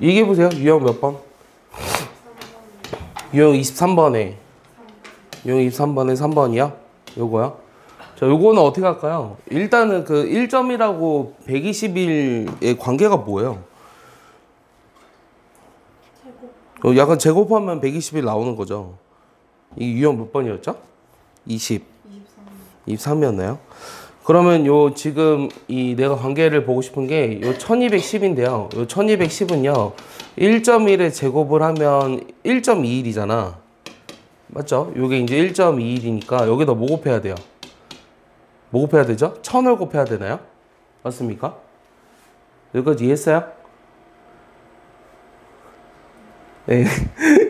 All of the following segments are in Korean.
얘기해 보세요. 유형 몇 번? 유형 23번에. 유형 23번에 3번이야? 요거야? 자, 요거는 어떻게 할까요? 일단은 그 1점이라고 120일의 관계가 뭐예요? 약간 제곱하면 120일 나오는 거죠. 이 유형 몇 번이었죠? 23이었나요? 그러면 요 지금 이 내가 관계를 보고 싶은 게 요 1210인데요. 요 1210은요. 1.1에 제곱을 하면 1.21이잖아. 맞죠? 요게 이제 1.21이니까 여기다 뭐 곱해야 돼요? 뭐 곱해야 되죠? 1000을 곱해야 되나요? 맞습니까? 여기까지 이해했어요? 네.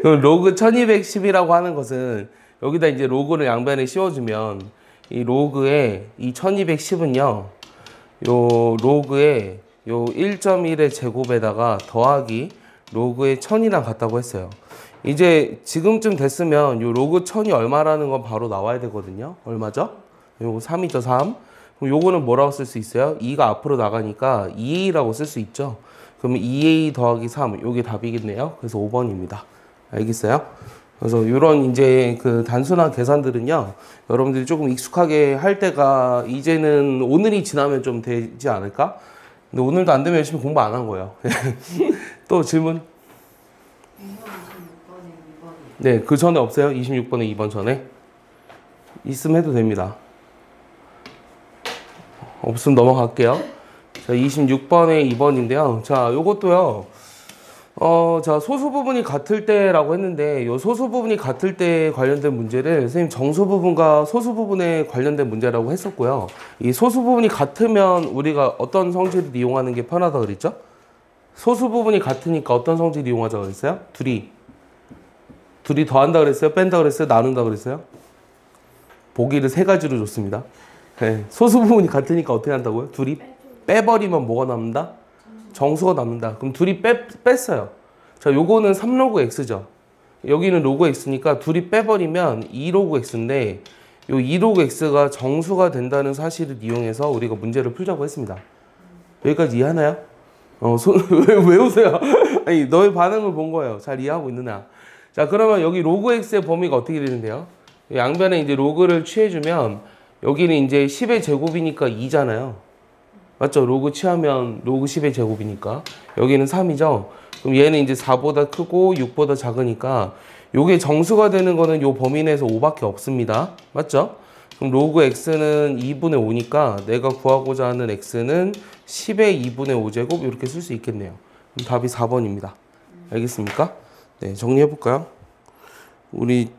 로그 1210이라고 하는 것은 여기다 이제 로그를 양변에 씌워주면 이 로그에 이 1210은요, 요 로그에 요 1.1의 제곱에다가 더하기 로그의 1000이랑 같다고 했어요. 이제 지금쯤 됐으면 요 로그 1000이 얼마라는 건 바로 나와야 되거든요. 얼마죠? 요거 3이죠, 3. 그럼 요거는 뭐라고 쓸 수 있어요? 2가 앞으로 나가니까 2a라고 쓸 수 있죠. 그러면 2a 더하기 3, 요게 답이겠네요. 그래서 5번입니다. 알겠어요? 그래서 이런 이제 그 단순한 계산들은요, 여러분들이 조금 익숙하게 할 때가 이제는 오늘이 지나면 좀 되지 않을까? 근데 오늘도 안 되면 열심히 공부 안 한 거예요. 또 질문? 네, 그 전에 없어요? 26번에 2번 전에? 있으면 해도 됩니다. 없으면 넘어갈게요. 자, 26번에 2번인데요. 자, 요것도요. 자, 소수 부분이 같을 때라고 했는데, 요 소수 부분이 같을 때 관련된 문제를 선생님 정수 부분과 소수 부분에 관련된 문제라고 했었고요. 이 소수 부분이 같으면 우리가 어떤 성질을 이용하는 게 편하다 그랬죠? 소수 부분이 같으니까 어떤 성질을 이용하자 그랬어요? 둘이 더한다 그랬어요? 뺀다 그랬어요? 나눈다 그랬어요? 보기를 세 가지로 줬습니다. 네. 소수 부분이 같으니까 어떻게 한다고요? 둘이 빼버리면 뭐가 남는다? 정수가 남는다. 그럼 둘이 뺐어요. 자, 요거는 3로그 x죠. 여기는 로그 x니까 둘이 빼버리면 2로그 x인데 요 2로그 x가 정수가 된다는 사실을 이용해서 우리가 문제를 풀자고 했습니다. 여기까지 이해하나요? 왜 웃어요? 아니, 너의 반응을 본 거예요. 잘 이해하고 있느냐? 자, 그러면 여기 로그 x의 범위가 어떻게 되는데요? 양변에 이제 로그를 취해주면 여기는 이제 10의 제곱이니까 2잖아요. 맞죠? 로그 취하면 로그 10의 제곱이니까. 여기는 3이죠? 그럼 얘는 이제 4보다 크고 6보다 작으니까 요게 정수가 되는 거는 요 범위 내에서 5밖에 없습니다. 맞죠? 그럼 로그 x는 2분의 5니까 내가 구하고자 하는 x는 10의 2분의 5제곱 이렇게 쓸 수 있겠네요. 그럼 답이 4번입니다. 알겠습니까? 네, 정리해볼까요? 우리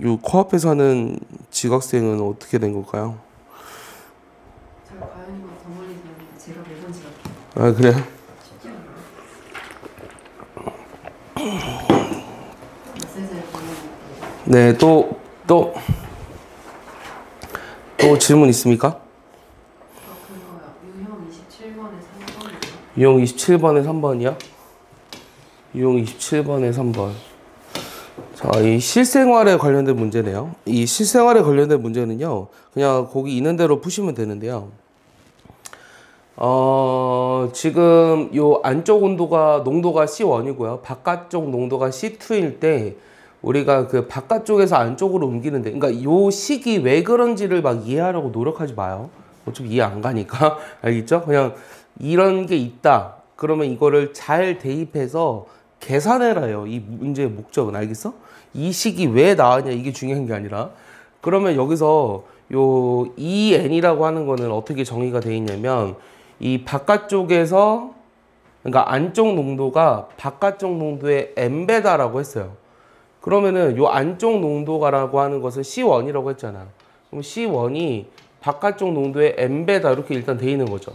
요 코앞에 사는 지각생은 어떻게 된 걸까요? 제가 매번 지각해요. 아, 그래요? 쉽지 않아요. 네, 또 질문 있습니까? 그거요. 유형 27번에 3번이요. 유형 27번에 3번이요? 유형 27번에 3번. 자, 이 실생활에 관련된 문제네요. 이 실생활에 관련된 문제는요, 그냥 거기 있는 대로 푸시면 되는데요. 지금 요 안쪽 농도가 C1이고요. 바깥쪽 농도가 C2일 때 우리가 그 바깥쪽에서 안쪽으로 옮기는데, 그러니까 요 식이 왜 그런지를 막 이해하려고 노력하지 마요. 어차피 이해 안 가니까. 알겠죠? 그냥 이런 게 있다. 그러면 이거를 잘 대입해서 계산해라요. 이 문제의 목적은. 알겠어? 이 식이 왜 나왔냐 이게 중요한 게 아니라. 그러면 여기서 요 EN이라고 하는 거는 어떻게 정의가 되어 있냐면 이 바깥쪽에서, 그러니까 안쪽 농도가 바깥쪽 농도의 n배다라고 했어요. 그러면은 요 안쪽 농도가라고 하는 것은 C1이라고 했잖아. 그럼 C1이 바깥쪽 농도의 n배다 이렇게 일단 돼 있는 거죠.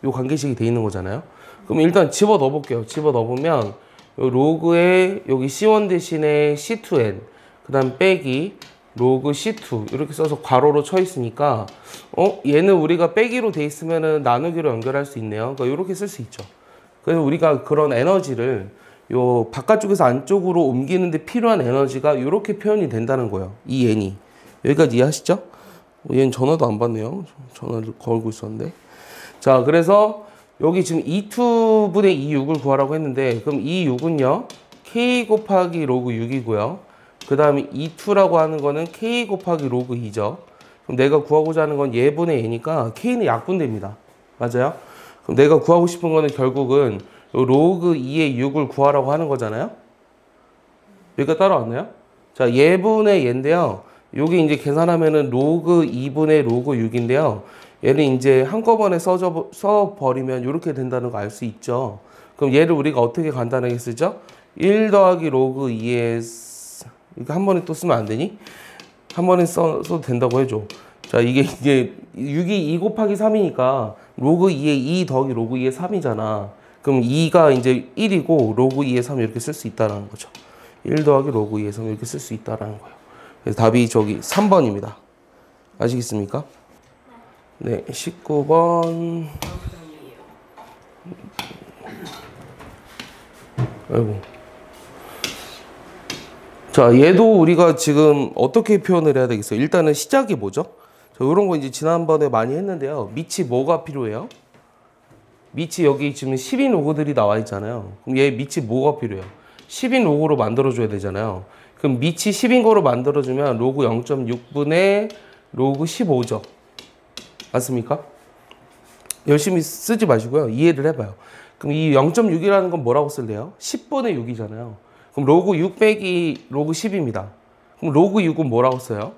요 관계식이 돼 있는 거잖아요. 그럼 일단 집어 넣어 볼게요. 집어 넣어 보면 요 로그에 여기 C1 대신에 C2n, 그 다음 빼기 로그 C2 이렇게 써서 괄호로 쳐 있으니까 얘는 우리가 빼기로 돼 있으면은 나누기로 연결할 수 있네요. 그러니까 이렇게 쓸 수 있죠. 그래서 우리가 그런 에너지를 요 바깥쪽에서 안쪽으로 옮기는데 필요한 에너지가 이렇게 표현이 된다는 거예요. 이 n이. 여기까지 이해하시죠? 얘는 전화도 안 받네요. 전화를 걸고 있었는데. 자, 그래서 여기 지금 2투분의 2,6을 구하라고 했는데 그럼 이 6은요 k 곱하기 로그 6이고요. 그 다음에 2투라고 하는 거는 k 곱하기 로그 2죠. 그럼 내가 구하고자 하는 건 예분의 a니까 k는 약분됩니다. 맞아요? 그럼 내가 구하고 싶은 거는 결국은 요 로그 2의 6을 구하라고 하는 거잖아요. 여기가 따라왔나요? 자, 예분의 얘인데요. 여기 이제 계산하면은 로그 2분의 로그 6인데요. 얘는 이제 한꺼번에 써버리면 이렇게 된다는 거 알 수 있죠. 그럼 얘를 우리가 어떻게 간단하게 쓰죠? 1 더하기 로그 2의 이거 한 번에 또 쓰면 안 되니? 한 번에 써도 된다고 해줘. 자, 이게 6이 2 곱하기 3이니까 로그 2의 2 더하기 로그 2의 3이잖아. 그럼 2가 이제 1이고 로그 2의 3 이렇게 쓸 수 있다는 거죠. 1 더하기 로그 2의 3 이렇게 쓸 수 있다는 거예요. 그래서 답이 저기 3번입니다. 아시겠습니까? 네, 19번. 아이고. 자, 얘도 우리가 지금 어떻게 표현을 해야 되겠어요? 일단은 시작이 뭐죠? 자, 이런 거 이제 지난번에 많이 했는데요. 밑이 뭐가 필요해요? 밑이 여기 지금 10인 로그들이 나와 있잖아요. 그럼 얘 밑이 뭐가 필요해요? 10인 로그로 만들어줘야 되잖아요. 그럼 밑이 10인 거로 만들어주면 로그 0.6분의 로그 15죠. 맞습니까? 열심히 쓰지 마시고요. 이해를 해봐요. 그럼 이 0.6이라는 건 뭐라고 쓸래요? 10분의 6이잖아요. 그럼 로그 6 빼기 로그 10입니다. 그럼 로그 6은 뭐라고 써요?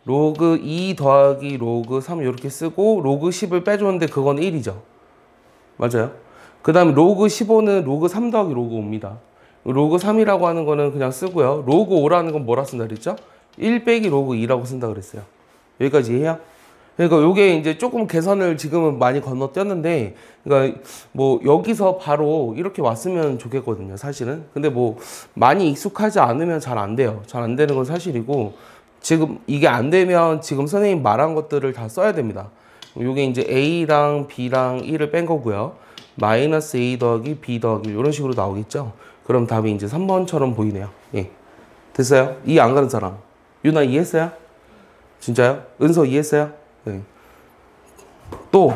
로그 2 더하기 로그 3 이렇게 쓰고 로그 10을 빼줬는데 그건 1이죠. 맞아요. 그 다음 로그 15는 로그 3 더하기 로그 5입니다. 로그 3이라고 하는 거는 그냥 쓰고요. 로그 5라는 건 뭐라 쓴다 그랬죠? 1 빼기 로그 2라고 쓴다 그랬어요. 여기까지 이해해요? 그러니까 요게 이제 조금 계산을 지금은 많이 건너뛰었는데, 그러니까 뭐 여기서 바로 이렇게 왔으면 좋겠거든요, 사실은. 근데 뭐 많이 익숙하지 않으면 잘 안 돼요. 잘 안 되는 건 사실이고, 지금 이게 안 되면 지금 선생님 말한 것들을 다 써야 됩니다. 요게 이제 A랑 B랑 1을 뺀 거고요. 마이너스 A 더하기 B 더하기 이런 식으로 나오겠죠? 그럼 답이 이제 3번처럼 보이네요. 예. 됐어요? 이해 안 가는 사람? 유나 이해했어요? 진짜요? 은서 이해했어요? 네. 또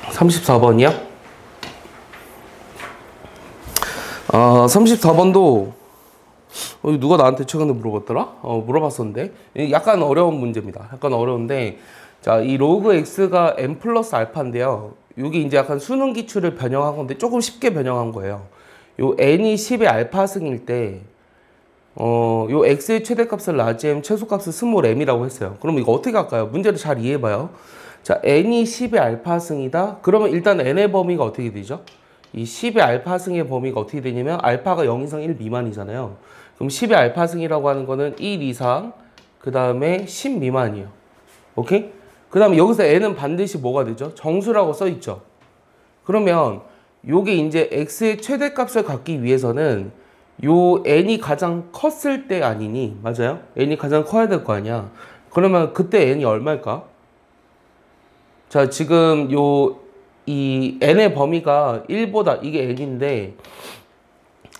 34번이요? 34번도 누가 나한테 최근에 물어봤더라? 물어봤었는데 약간 어려운 문제입니다. 약간 어려운데 자, 이 로그 x가 n 플러스 알파인데요. 여기 이제 약간 수능 기출을 변형한 건데 조금 쉽게 변형한 거예요. 요 n이 10의 알파승일 때 요 x의 최대값을 라지 m, 최소값을 스몰 m이라고 했어요. 그럼 이거 어떻게 할까요? 문제를 잘 이해해봐요. 자, n이 10의 알파승이다. 그러면 일단 n의 범위가 어떻게 되죠? 이 10의 알파승의 범위가 어떻게 되냐면 알파가 0 이상 1 미만이잖아요. 그럼 10의 알파승이라고 하는 거는 1 이상 그 다음에 10 미만이에요. 오케이? 그 다음에 여기서 n은 반드시 뭐가 되죠? 정수라고 써있죠. 그러면 요게 이제 x의 최대값을 갖기 위해서는 요 n이 가장 컸을 때 아니니? 맞아요? n이 가장 커야 될 거 아니야. 그러면 그때 n이 얼마일까? 자, 지금 이 n의 범위가 1보다 이게 n인데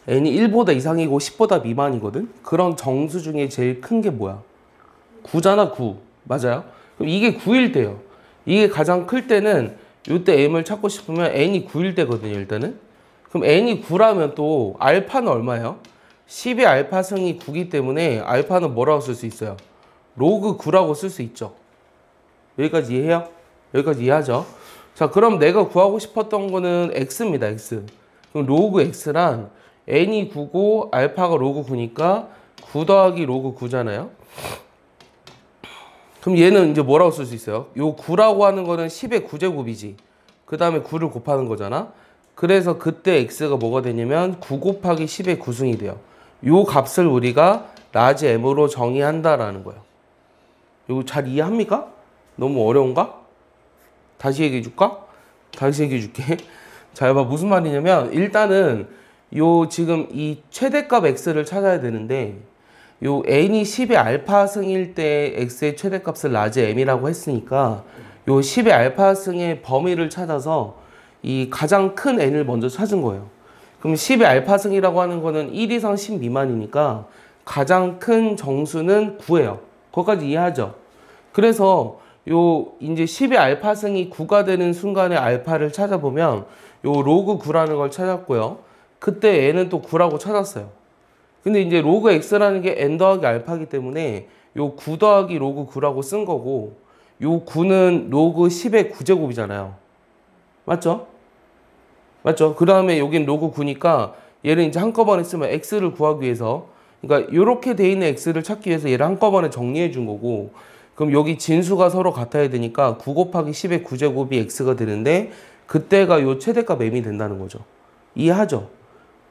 n이 1보다 이상이고 10보다 미만이거든? 그런 정수 중에 제일 큰 게 뭐야? 9잖아, 9. 맞아요? 그럼 이게 9일 때요. 이게 가장 클 때는 이때 m을 찾고 싶으면 n이 9일 때거든요, 일단은. 그럼 n이 9라면 또 알파는 얼마예요? 10의 알파승이 9기 때문에 알파는 뭐라고 쓸 수 있어요? 로그 9라고 쓸 수 있죠. 여기까지 이해해요? 여기까지 이해하죠? 자, 그럼 내가 구하고 싶었던 거는 x입니다, x. 그럼 로그 x란 n이 9고 알파가 로그 9니까 9 더하기 로그 9잖아요. 그럼 얘는 이제 뭐라고 쓸 수 있어요? 요 9라고 하는 거는 10의 9제곱이지. 그 다음에 9를 곱하는 거잖아. 그래서 그때 x가 뭐가 되냐면 9 곱하기 10의 9승이 돼요. 요 값을 우리가 라지 m으로 정의한다라는 거예요. 이거 잘 이해합니까? 너무 어려운가? 다시 얘기해 줄까? 다시 얘기해 줄게. 자, 봐 무슨 말이냐면 일단은 요 지금 이 최대값 x를 찾아야 되는데 요 n이 10의 알파승일 때 x의 최대값을 라지 m이라고 했으니까 요 10의 알파승의 범위를 찾아서 이 가장 큰 n을 먼저 찾은 거예요. 그럼 10의 알파승이라고 하는 거는 1 이상 10 미만이니까 가장 큰 정수는 9예요. 거기까지 이해하죠? 그래서 요 이제 10의 알파승이 9가 되는 순간에 알파를 찾아보면 요 로그 9라는 걸 찾았고요. 그때 n은 또 9라고 찾았어요. 근데 이제 로그 x라는 게 n 더하기 알파이기 때문에 요 9 더하기 로그 9라고 쓴 거고, 요 9는 로그 10의 9제곱이잖아요. 맞죠? 맞죠? 그 다음에 여긴 로그 9니까 얘를 이제 한꺼번에 쓰면 x를 구하기 위해서, 그러니까 요렇게 돼 있는 x를 찾기 위해서 얘를 한꺼번에 정리해 준 거고, 그럼 여기 진수가 서로 같아야 되니까 9 곱하기 10의 9제곱이 x가 되는데, 그때가 요 최대값 m이 된다는 거죠. 이해하죠?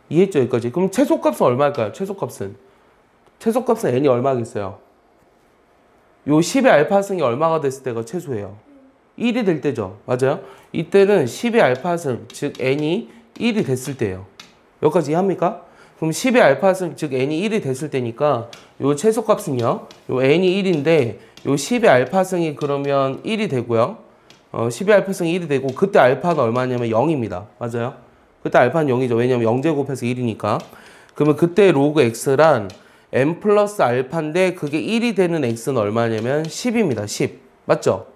이해했죠? 여기까지? 그럼 최소값은 얼마일까요? 최소값은 n이 얼마겠어요? 요 10의 알파승이 얼마가 됐을 때가 최소예요? 1이 될 때죠. 맞아요? 이때는 10의 알파승, 즉 n이 1이 됐을 때예요. 여기까지 이해합니까? 그럼 10의 알파승, 즉 n이 1이 됐을 때니까 요 최소값은요, 요 n이 1인데 요 10의 알파승이 그러면 1이 되고요. 10의 알파승이 1이 되고, 그때 알파는 얼마냐면 0입니다. 맞아요? 그때 알파는 0이죠. 왜냐면 0제곱해서 1이니까. 그러면 그때 로그 x란 n 플러스 알파인데 그게 1이 되는 x는 얼마냐면 10입니다. 10. 맞죠?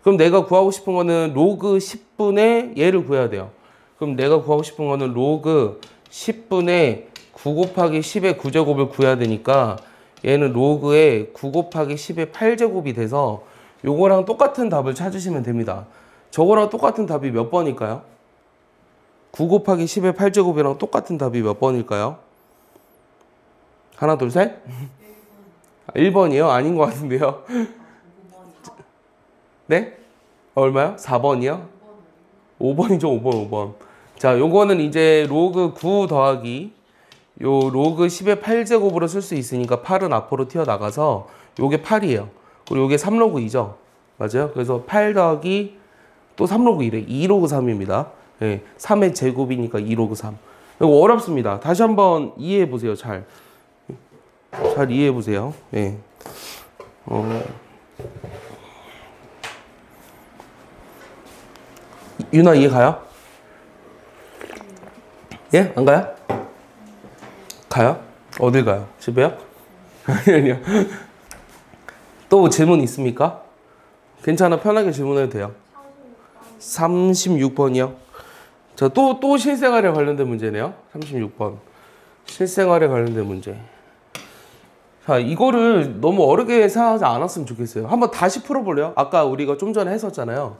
그럼 내가 구하고 싶은 거는 로그 10분의 얘를 구해야 돼요. 그럼 내가 구하고 싶은 거는 로그 10분의 9 곱하기 10의 9제곱을 구해야 되니까 얘는 로그의 9 곱하기 10의 8제곱이 돼서 요거랑 똑같은 답을 찾으시면 됩니다. 저거랑 똑같은 답이 몇 번일까요? 9 곱하기 10의 8제곱이랑 똑같은 답이 몇 번일까요? 하나, 둘, 셋? 1번이요? 아닌 것 같은데요. 네? 얼마요? 4번이요? 5번이죠, 5번. 자, 요거는 이제 로그 9 더하기 요 로그 10의 8제곱으로 쓸 수 있으니까 8은 앞으로 튀어나가서 요게 8이에요. 그리고 요게 3로그 2죠. 맞아요? 그래서 8 더하기 또 3로그 2래. 2로그 3입니다. 예, 3의 제곱이니까 2로그 3. 이거 어렵습니다. 다시 한번 이해해 보세요. 잘 이해해 보세요. 예. 유나 이해 가요? 예? 안 가요? 가요? 어딜 가요? 집에요? 아니요. 또 질문 있습니까? 괜찮아. 편하게 질문해도 돼요. 36번이요. 자, 또 실생활에 관련된 문제네요. 36번. 실생활에 관련된 문제. 자, 이거를 너무 어렵게 생각하지 않았으면 좋겠어요. 한번 다시 풀어볼래요? 아까 우리가 좀 전에 했었잖아요.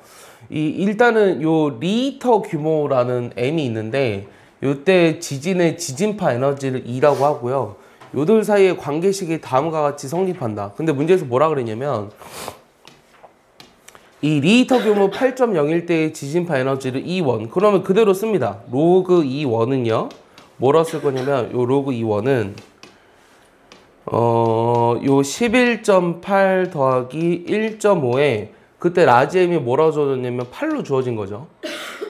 일단은 요 리터 규모라는 m이 있는데, 요때 지진의 지진파 에너지를 E라고 하고요. 요들 사이의 관계식이 다음과 같이 성립한다. 근데 문제에서 뭐라 그랬냐면, 이 리터 규모 8.0일 때의 지진파 에너지를 E1. 그러면 그대로 씁니다. 로그 E1은요. 뭐라 쓸 거냐면, 요 로그 E1은 요 11.8 더하기 1.5에 그때 라지 m이 뭐라고 주어졌냐면 8로 주어진 거죠.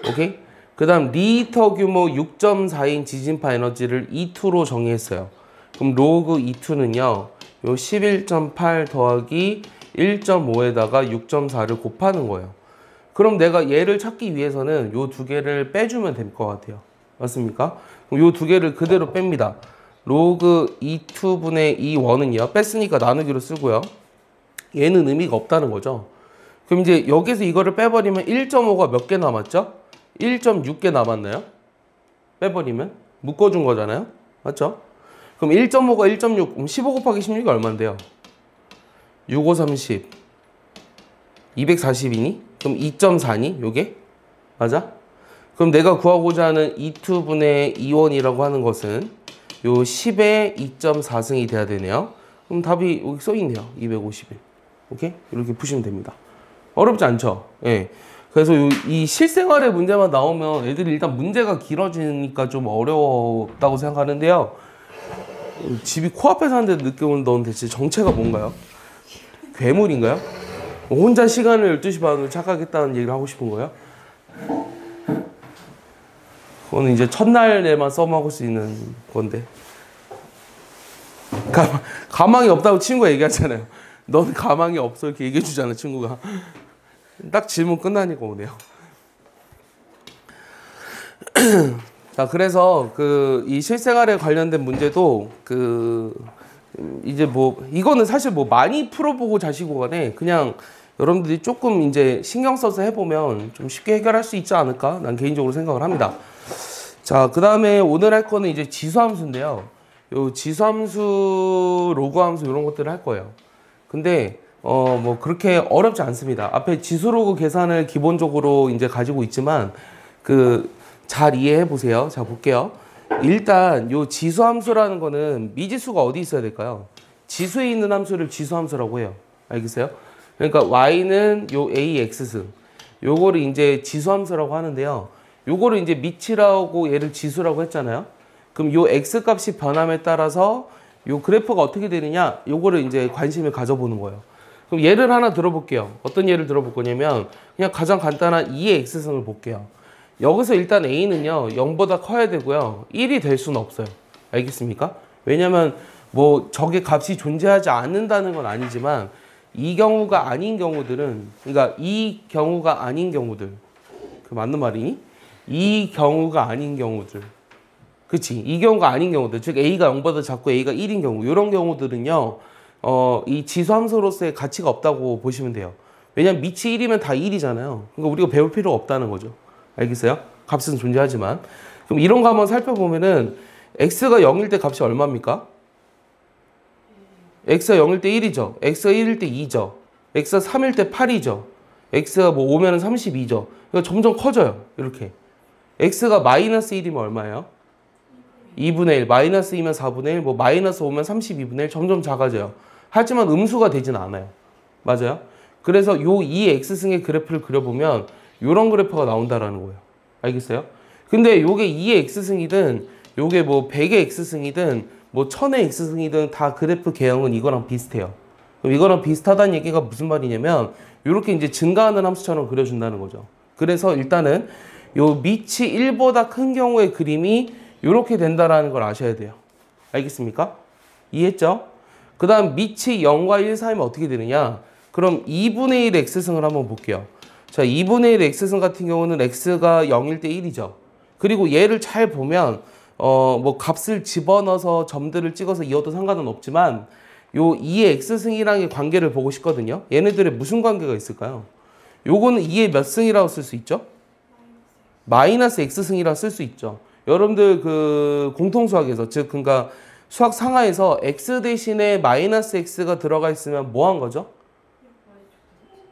오케이? 그 다음 리터 규모 6.4인 지진파 에너지를 E2로 정의했어요. 그럼 로그 E2는요. 요 11.8 더하기 1.5에다가 6.4를 곱하는 거예요. 그럼 내가 얘를 찾기 위해서는 요 두 개를 빼주면 될 것 같아요. 맞습니까? 그럼 요 두 개를 그대로 뺍니다. 로그 E2분의 E1은요. 뺐으니까 나누기로 쓰고요. 얘는 의미가 없다는 거죠. 그럼 이제 여기서 이거를 빼버리면 1.5가 몇 개 남았죠? 1.6개 남았나요? 빼버리면? 묶어준 거잖아요? 맞죠? 그럼 1.5가 1.6, 그럼 15 곱하기 16이 얼만데요? 6, 5, 30. 240이니? 그럼 2.4니? 요게? 맞아? 그럼 내가 구하고자 하는 E2분의 E1이라고 하는 것은 요 10의 2.4승이 돼야 되네요. 그럼 답이 여기 써있네요. 251. 오케이? 이렇게 푸시면 됩니다. 어렵지 않죠? 예. 그래서 이 실생활의 문제만 나오면 애들이 일단 문제가 길어지니까 좀 어려웠다고 생각하는데요. 집이 코앞에 사는데 늦게 오는 넌 대체 정체가 뭔가요? 괴물인가요? 혼자 시간을 12시 반으로 착각했다는 얘기를 하고 싶은 거예요? 그거는 이제 첫날에만 써먹을 수 있는 건데. 가망이 없다고 친구가 얘기하잖아요. 넌 가망이 없어 이렇게 얘기해 주잖아 친구가. 딱 질문 끝나니까 오네요. 자, 그래서 이 실생활에 관련된 문제도 이제 뭐 이거는 사실 뭐 많이 풀어보고 자시고 간에 그냥 여러분들이 조금 이제 신경 써서 해보면 좀 쉽게 해결할 수 있지 않을까 난 개인적으로 생각을 합니다. 자, 그 다음에 오늘 할 거는 이제 지수함수인데요. 요 지수함수, 로그함수 이런 것들을 할 거예요. 근데 뭐 그렇게 어렵지 않습니다. 앞에 지수로그 계산을 기본적으로 이제 가지고 있지만 잘 이해해 보세요. 자, 볼게요. 일단 요 지수함수라는 거는 미지수가 어디 있어야 될까요? 지수에 있는 함수를 지수함수라고 해요. 알겠어요? 그러니까 y는 요 ax승 요거를 이제 지수함수라고 하는데요. 요거를 이제 미치라고 얘를 지수라고 했잖아요. 그럼 요 x 값이 변함에 따라서 요 그래프가 어떻게 되느냐 요거를 이제 관심을 가져보는 거예요. 그럼 예를 하나 들어볼게요. 어떤 예를 들어볼 거냐면 그냥 가장 간단한 2의 x승을 볼게요. 여기서 일단 a는요 0보다 커야 되고요 1이 될 수는 없어요. 알겠습니까? 왜냐면 뭐 저게 값이 존재하지 않는다는 건 아니지만 이 경우가 아닌 경우들은 그러니까 이 경우가 아닌 경우들 그 맞는 말이니? 이 경우가 아닌 경우들 그치 이 경우가 아닌 경우들 즉 a가 0보다 작고 a가 1인 경우 이런 경우들은요 이 지수함수로서의 가치가 없다고 보시면 돼요. 왜냐면 밑이 1이면 다 1이잖아요. 그러니까 우리가 배울 필요가 없다는 거죠. 알겠어요? 값은 존재하지만 그럼 이런 거 한번 살펴보면은 x가 0일 때 값이 얼마입니까? x가 0일 때 1이죠. x가 1일 때 2죠. x가 3일 때 8이죠. x가 뭐 5면은 32죠. 그러니까 점점 커져요. 이렇게. x가 마이너스 1이면 얼마예요? 2분의 1. 마이너스 2면 4분의 1. 뭐 마이너스 5면 32분의 1. 점점 작아져요. 하지만 음수가 되진 않아요. 맞아요? 그래서 요 2x승의 그래프를 그려보면 요런 그래프가 나온다라는 거예요. 알겠어요? 근데 요게 2의 x승이든 요게 뭐 100의 x승이든 뭐 1000의 x승이든 다 그래프 개형은 이거랑 비슷해요. 그럼 이거랑 비슷하다는 얘기가 무슨 말이냐면 요렇게 이제 증가하는 함수처럼 그려준다는 거죠. 그래서 일단은 요 밑이 1보다 큰 경우의 그림이 요렇게 된다라는 걸 아셔야 돼요. 알겠습니까? 이해했죠? 그 다음 밑이 0과 1 사이면 어떻게 되느냐? 그럼 2분의 1 x승을 한번 볼게요. 자, 2분의 1 x승 같은 경우는 x가 0일 때 1이죠. 그리고 얘를 잘 보면 뭐 값을 집어넣어서 점들을 찍어서 이어도 상관은 없지만 요 2의 x승이랑의 관계를 보고 싶거든요. 얘네들의 무슨 관계가 있을까요? 요거는 2의 몇 승이라고 쓸 수 있죠? 마이너스 x승이라고 쓸 수 있죠. 여러분들 그 공통수학에서 즉 그러니까 수학 상하에서 x 대신에 마이너스 x가 들어가 있으면 뭐 한 거죠?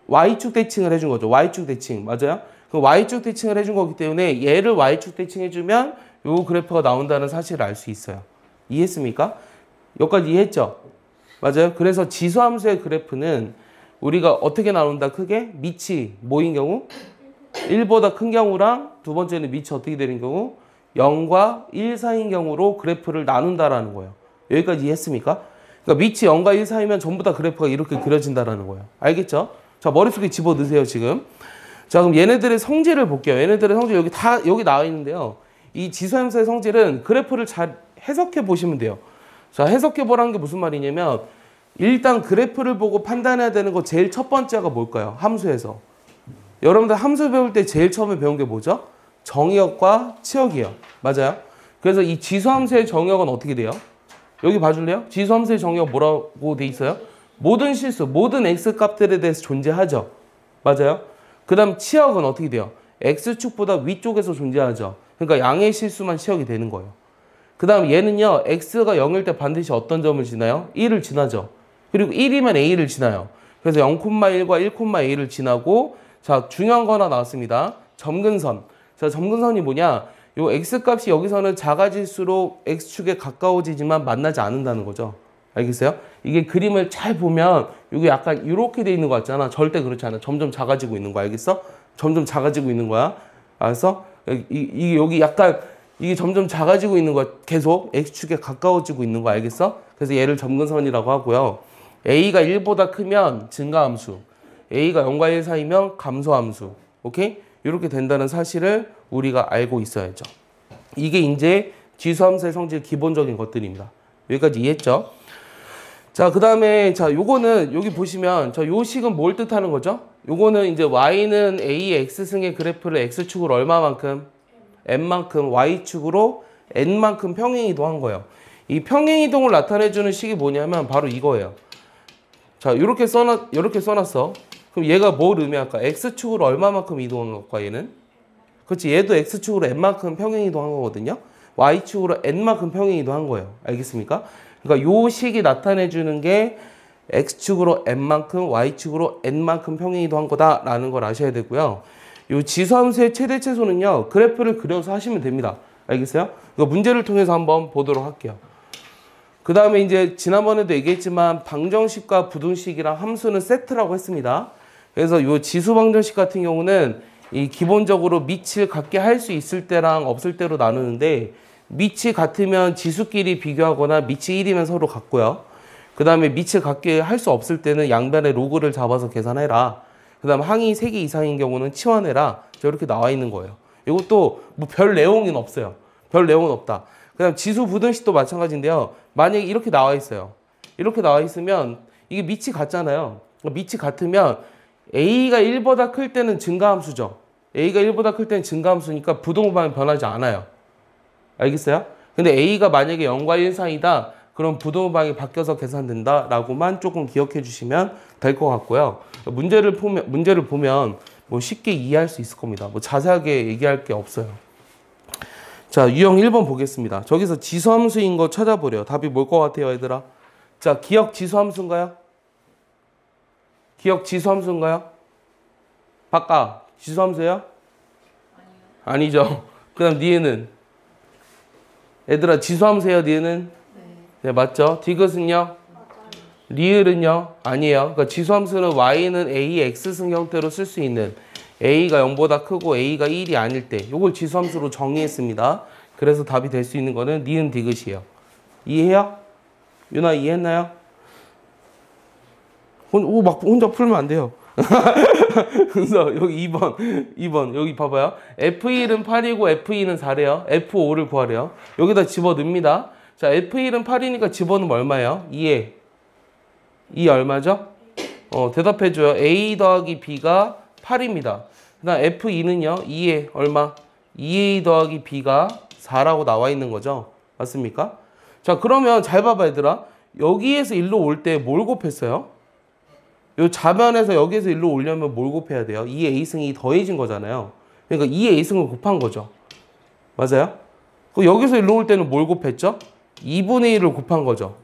y축 대칭을 해준 거죠. y축 대칭 맞아요? 그 y축 대칭을 해준 거기 때문에 얘를 y축 대칭해주면 요 그래프가 나온다는 사실을 알 수 있어요. 이해했습니까? 여기까지 이해했죠? 맞아요? 그래서 지수함수의 그래프는 우리가 어떻게 나온다 크게? 밑이 뭐인 경우? 1보다 큰 경우랑 두 번째는 밑이 어떻게 되는 경우? 0과 1 사이인 경우로 그래프를 나눈다라는 거예요. 여기까지 이해했습니까? 그러니까 밑이 0과 1 사이면 전부 다 그래프가 이렇게 그려진다라는 거예요. 알겠죠? 자, 머릿속에 집어넣으세요, 지금. 자, 그럼 얘네들의 성질을 볼게요. 얘네들의 성질 여기 나와 있는데요. 이 지수함수의 성질은 그래프를 잘 해석해 보시면 돼요. 자, 해석해 보라는 게 무슨 말이냐면 일단 그래프를 보고 판단해야 되는 거 제일 첫 번째가 뭘까요? 함수에서. 여러분들 함수 배울 때 제일 처음에 배운 게 뭐죠? 정의역과 치역이에요. 맞아요? 그래서 이 지수함수의 정의역은 어떻게 돼요? 여기 봐줄래요? 지수함수의 정의역 뭐라고 돼 있어요? 모든 실수, 모든 x값들에 대해서 존재하죠. 맞아요? 그 다음 치역은 어떻게 돼요? x축보다 위쪽에서 존재하죠. 그러니까 양의 실수만 치역이 되는 거예요. 그 다음 얘는요. x가 0일 때 반드시 어떤 점을 지나요? 1을 지나죠. 그리고 1이면 a를 지나요. 그래서 0,1과 1,a를 지나고 자, 중요한 거 하나 나왔습니다. 점근선. 자, 점근선이 뭐냐? 요 x값이 여기서는 작아질수록 x축에 가까워지지만 만나지 않는다는 거죠. 알겠어요? 이게 그림을 잘 보면 이게 약간 이렇게 돼 있는 거 같잖아. 절대 그렇지 않아. 점점 작아지고 있는 거 알겠어? 점점 작아지고 있는 거야. 알았어? 이게 여기 약간 이게 점점 작아지고 있는 거야. 계속 x축에 가까워지고 있는 거 알겠어? 그래서 얘를 점근선이라고 하고요. a가 1보다 크면 증가함수, a가 0과 1 사이면 감소함수. 오케이? 이렇게 된다는 사실을 우리가 알고 있어야죠. 이게 이제 지수함수의 성질 기본적인 것들입니다. 여기까지 이해했죠? 자, 그 다음에, 자, 요거는, 여기 보시면, 요 식은 뭘 뜻하는 거죠? 요거는 이제 y는 a x승의 그래프를 x축으로 얼마만큼? n만큼, y축으로 n만큼 평행 이동한 거예요. 이 평행이동을 나타내주는 식이 뭐냐면 바로 이거예요. 자, 이렇게 써놨어. 그럼 얘가 뭘 의미할까? x축으로 얼마만큼 이동한 걸까, 얘는? 그렇지, 얘도 x축으로 n만큼 평행이동한 거거든요. y축으로 n만큼 평행이동한 거예요. 알겠습니까? 그러니까 요 식이 나타내주는 게 x축으로 n만큼, y축으로 n만큼 평행이동한 거다라는 걸 아셔야 되고요. 요 지수함수의 최대체수는요, 그래프를 그려서 하시면 됩니다. 알겠어요? 이거 문제를 통해서 한번 보도록 할게요. 그 다음에 이제 지난번에도 얘기했지만 방정식과 부등식이랑 함수는 세트라고 했습니다. 그래서 요 지수 방정식 같은 경우는 이 기본적으로 밑을 같게 할 수 있을 때랑 없을 때로 나누는데 밑이 같으면 지수끼리 비교하거나 밑이 1이면 서로 같고요. 그 다음에 밑을 같게 할 수 없을 때는 양변의 로그를 잡아서 계산해라. 그 다음 항이 3개 이상인 경우는 치환해라. 이렇게 나와 있는 거예요. 이것도 뭐 별 내용은 없어요. 별 내용은 없다. 그 다음 지수 부등식도 마찬가지인데요. 만약에 이렇게 나와 있어요. 이렇게 나와 있으면 이게 밑이 같잖아요. 밑이 같으면 A가 1보다 클 때는 증가함수죠. A가 1보다 클 때는 증가함수니까 부동방이 변하지 않아요. 알겠어요? 근데 A가 만약에 0과 1 사이다. 그럼 부동방이 바뀌어서 계산된다. 라고만 조금 기억해 주시면 될 것 같고요. 문제를 보면 뭐 쉽게 이해할 수 있을 겁니다. 뭐 자세하게 얘기할 게 없어요. 자, 유형 1번 보겠습니다. 저기서 지수함수인 거 찾아보래요. 답이 뭘 것 같아요, 얘들아? 자, 기억 지수함수인가요? 기억 지수함수인가요? 바꿔. 지수함수예요? 아니죠. 그 다음 니은은? 얘들아, 지수함수예요, 니은은? 네, 맞죠? 디귿은요? 리을은요? 아니에요. 그러니까 지수함수는 y는 a, x승 형태로 쓸 수 있는 a가 0보다 크고 a가 1이 아닐 때 이걸 지수함수로 정의했습니다. 그래서 답이 될 수 있는 거는 니은 디귿이에요. 이해해요? 유나 이해했나요? 막 혼자 풀면 안 돼요. 그래서 여기 2번 여기 봐봐요. F1은 8이고 F2는 4래요. F5를 구하래요. 여기다 집어넣습니다. 자, F1은 8이니까 집어넣으면 얼마예요? 2에 2 얼마죠? 대답해줘요. A 더하기 B가 8입니다. 그 다음 F2는요. 2에 얼마? 2A 더하기 B가 4라고 나와 있는 거죠. 맞습니까? 자, 그러면 잘 봐봐, 얘들아. 여기에서 일로 올 때 뭘 곱했어요? 요 좌변에서 여기에서 일로 오려면 뭘 곱해야 돼요? 2A승이 더해진 거잖아요. 그러니까 2A승을 곱한 거죠. 맞아요? 그 여기서 일로 올 때는 뭘 곱했죠? 2분의 1을 곱한 거죠.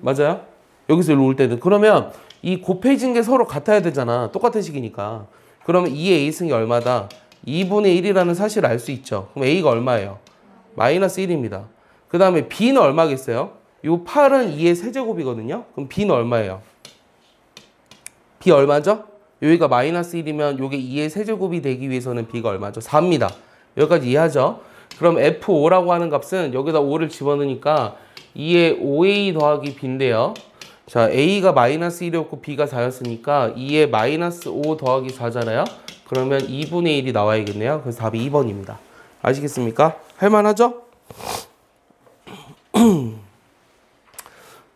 맞아요? 여기서 일로 올 때는. 그러면 이 곱해진 게 서로 같아야 되잖아. 똑같은 식이니까. 그러면 2A승이 얼마다? 2분의 1이라는 사실을 알 수 있죠. 그럼 A가 얼마예요? 마이너스 1입니다. 그 다음에 B는 얼마겠어요? 요 8은 2의 세제곱이거든요. 그럼 B는 얼마예요? B 얼마죠? 여기가 마이너스 1이면 요게 2의 세제곱이 되기 위해서는 B가 얼마죠? 4입니다. 여기까지 이해하죠? 그럼 F5라고 하는 값은 여기다 5를 집어넣으니까 2의 5A 더하기 B인데요. 자, A가 마이너스 1이었고 B가 4였으니까 2의 마이너스 5 더하기 4잖아요. 그러면 2분의 1이 나와야겠네요. 그래서 답이 2번입니다. 아시겠습니까? 할만하죠?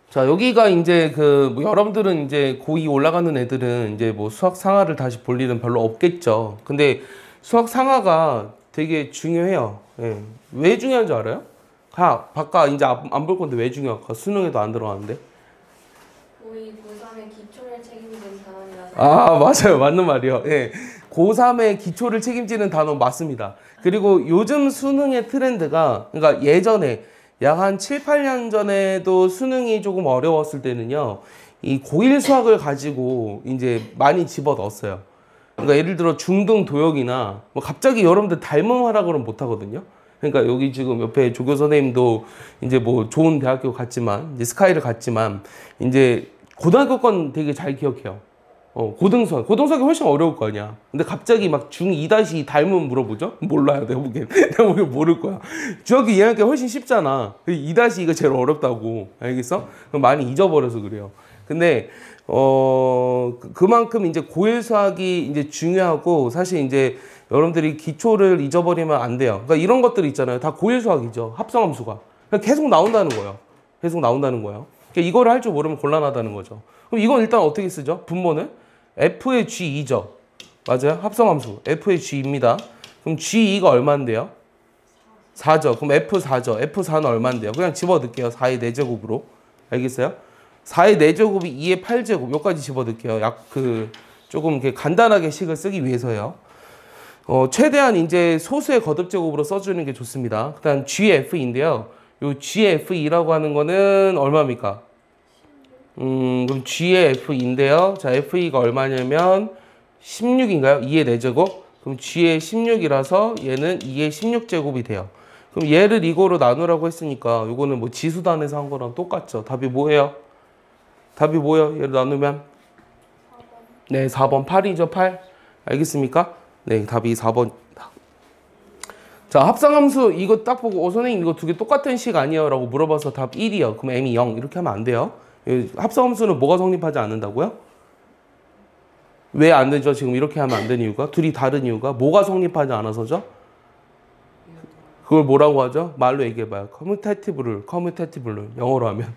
자, 여기가 이제 뭐 여러분들은 이제 고2 올라가는 애들은 이제 뭐 수학 상하를 다시 볼 일은 별로 없겠죠. 근데 수학 상하가 되게 중요해요. 예. 왜 중요한 줄 알아요? 바꿔 이제 안 볼 건데 왜 중요할까? 수능에도 안 들어가는데. 고2, 고3의 기초를 책임지는 단원이라서. 아, 맞아요. 맞는 말이요. 예. 고3의 기초를 책임지는 단원 맞습니다. 그리고 요즘 수능의 트렌드가, 그러니까 예전에 약 한 7, 8년 전에도 수능이 조금 어려웠을 때는요, 이 고1 수학을 가지고 이제 많이 집어 넣었어요. 그러니까 예를 들어 중등 도형이나 뭐 갑자기 여러분들 닮음하라 그러면 못 하거든요. 그러니까 여기 지금 옆에 조교 선생님도 이제 뭐 좋은 대학교 갔지만, 이제 스카이를 갔지만, 이제 고등학교 건 되게 잘 기억해요. 고등수학이 훨씬 어려울 거 아니야. 근데 갑자기 막 중2-2 닮음 물어보죠? 몰라요, 내가 보기엔. 내가 보기엔 모를 거야. 중학교 2학년 게 훨씬 쉽잖아. 2-2가 제일 어렵다고. 알겠어? 그럼 많이 잊어버려서 그래요. 근데, 그만큼 이제 고1 수학이 이제 중요하고, 사실 이제 여러분들이 기초를 잊어버리면 안 돼요. 그러니까 이런 것들 있잖아요. 다 고1 수학이죠. 합성함수가. 그러니까 계속 나온다는 거예요. 계속 나온다는 거예요. 그러니까 이거를 할 줄 모르면 곤란하다는 거죠. 그럼 이건 일단 어떻게 쓰죠? 분모는? F의 G2죠. 맞아요? 합성함수. F의 G2입니다. 그럼 G2가 얼마인데요? 4죠. 그럼 F4죠. F4는 얼마인데요? 그냥 집어넣을게요. 4의 4제곱으로. 알겠어요? 4의 4제곱이 2의 8제곱. 여기까지 집어넣을게요. 조금 이렇게 간단하게 식을 쓰기 위해서요. 최대한 이제 소수의 거듭제곱으로 써주는 게 좋습니다. 그 다음 GF인데요. 요 GFE라고 하는 거는 얼마입니까? 그럼 G의 F인데요. 자, FE가 얼마냐면 16인가요? 2의 4제곱? 그럼 G의 16이라서 얘는 2의 16제곱이 돼요. 그럼 얘를 이거로 나누라고 했으니까 요거는 뭐 지수단에서 한 거랑 똑같죠. 답이 뭐예요? 답이 뭐예요? 얘를 나누면? 4번. 네, 4번 8이죠, 8. 알겠습니까? 네, 답이 4번입니다. 자, 합성함수 이거 딱 보고 선생님 이거 두 개 똑같은 식 아니에요? 라고 물어봐서 답 1이요. 그럼 m이 0 이렇게 하면 안 돼요. 합성함수는 뭐가 성립하지 않는다고요? 왜 안 되죠? 지금 이렇게 하면 안 되는 이유가? 둘이 다른 이유가? 뭐가 성립하지 않아서죠? 그걸 뭐라고 하죠? 말로 얘기해봐요. 커뮤테이티브 룰. 영어로 하면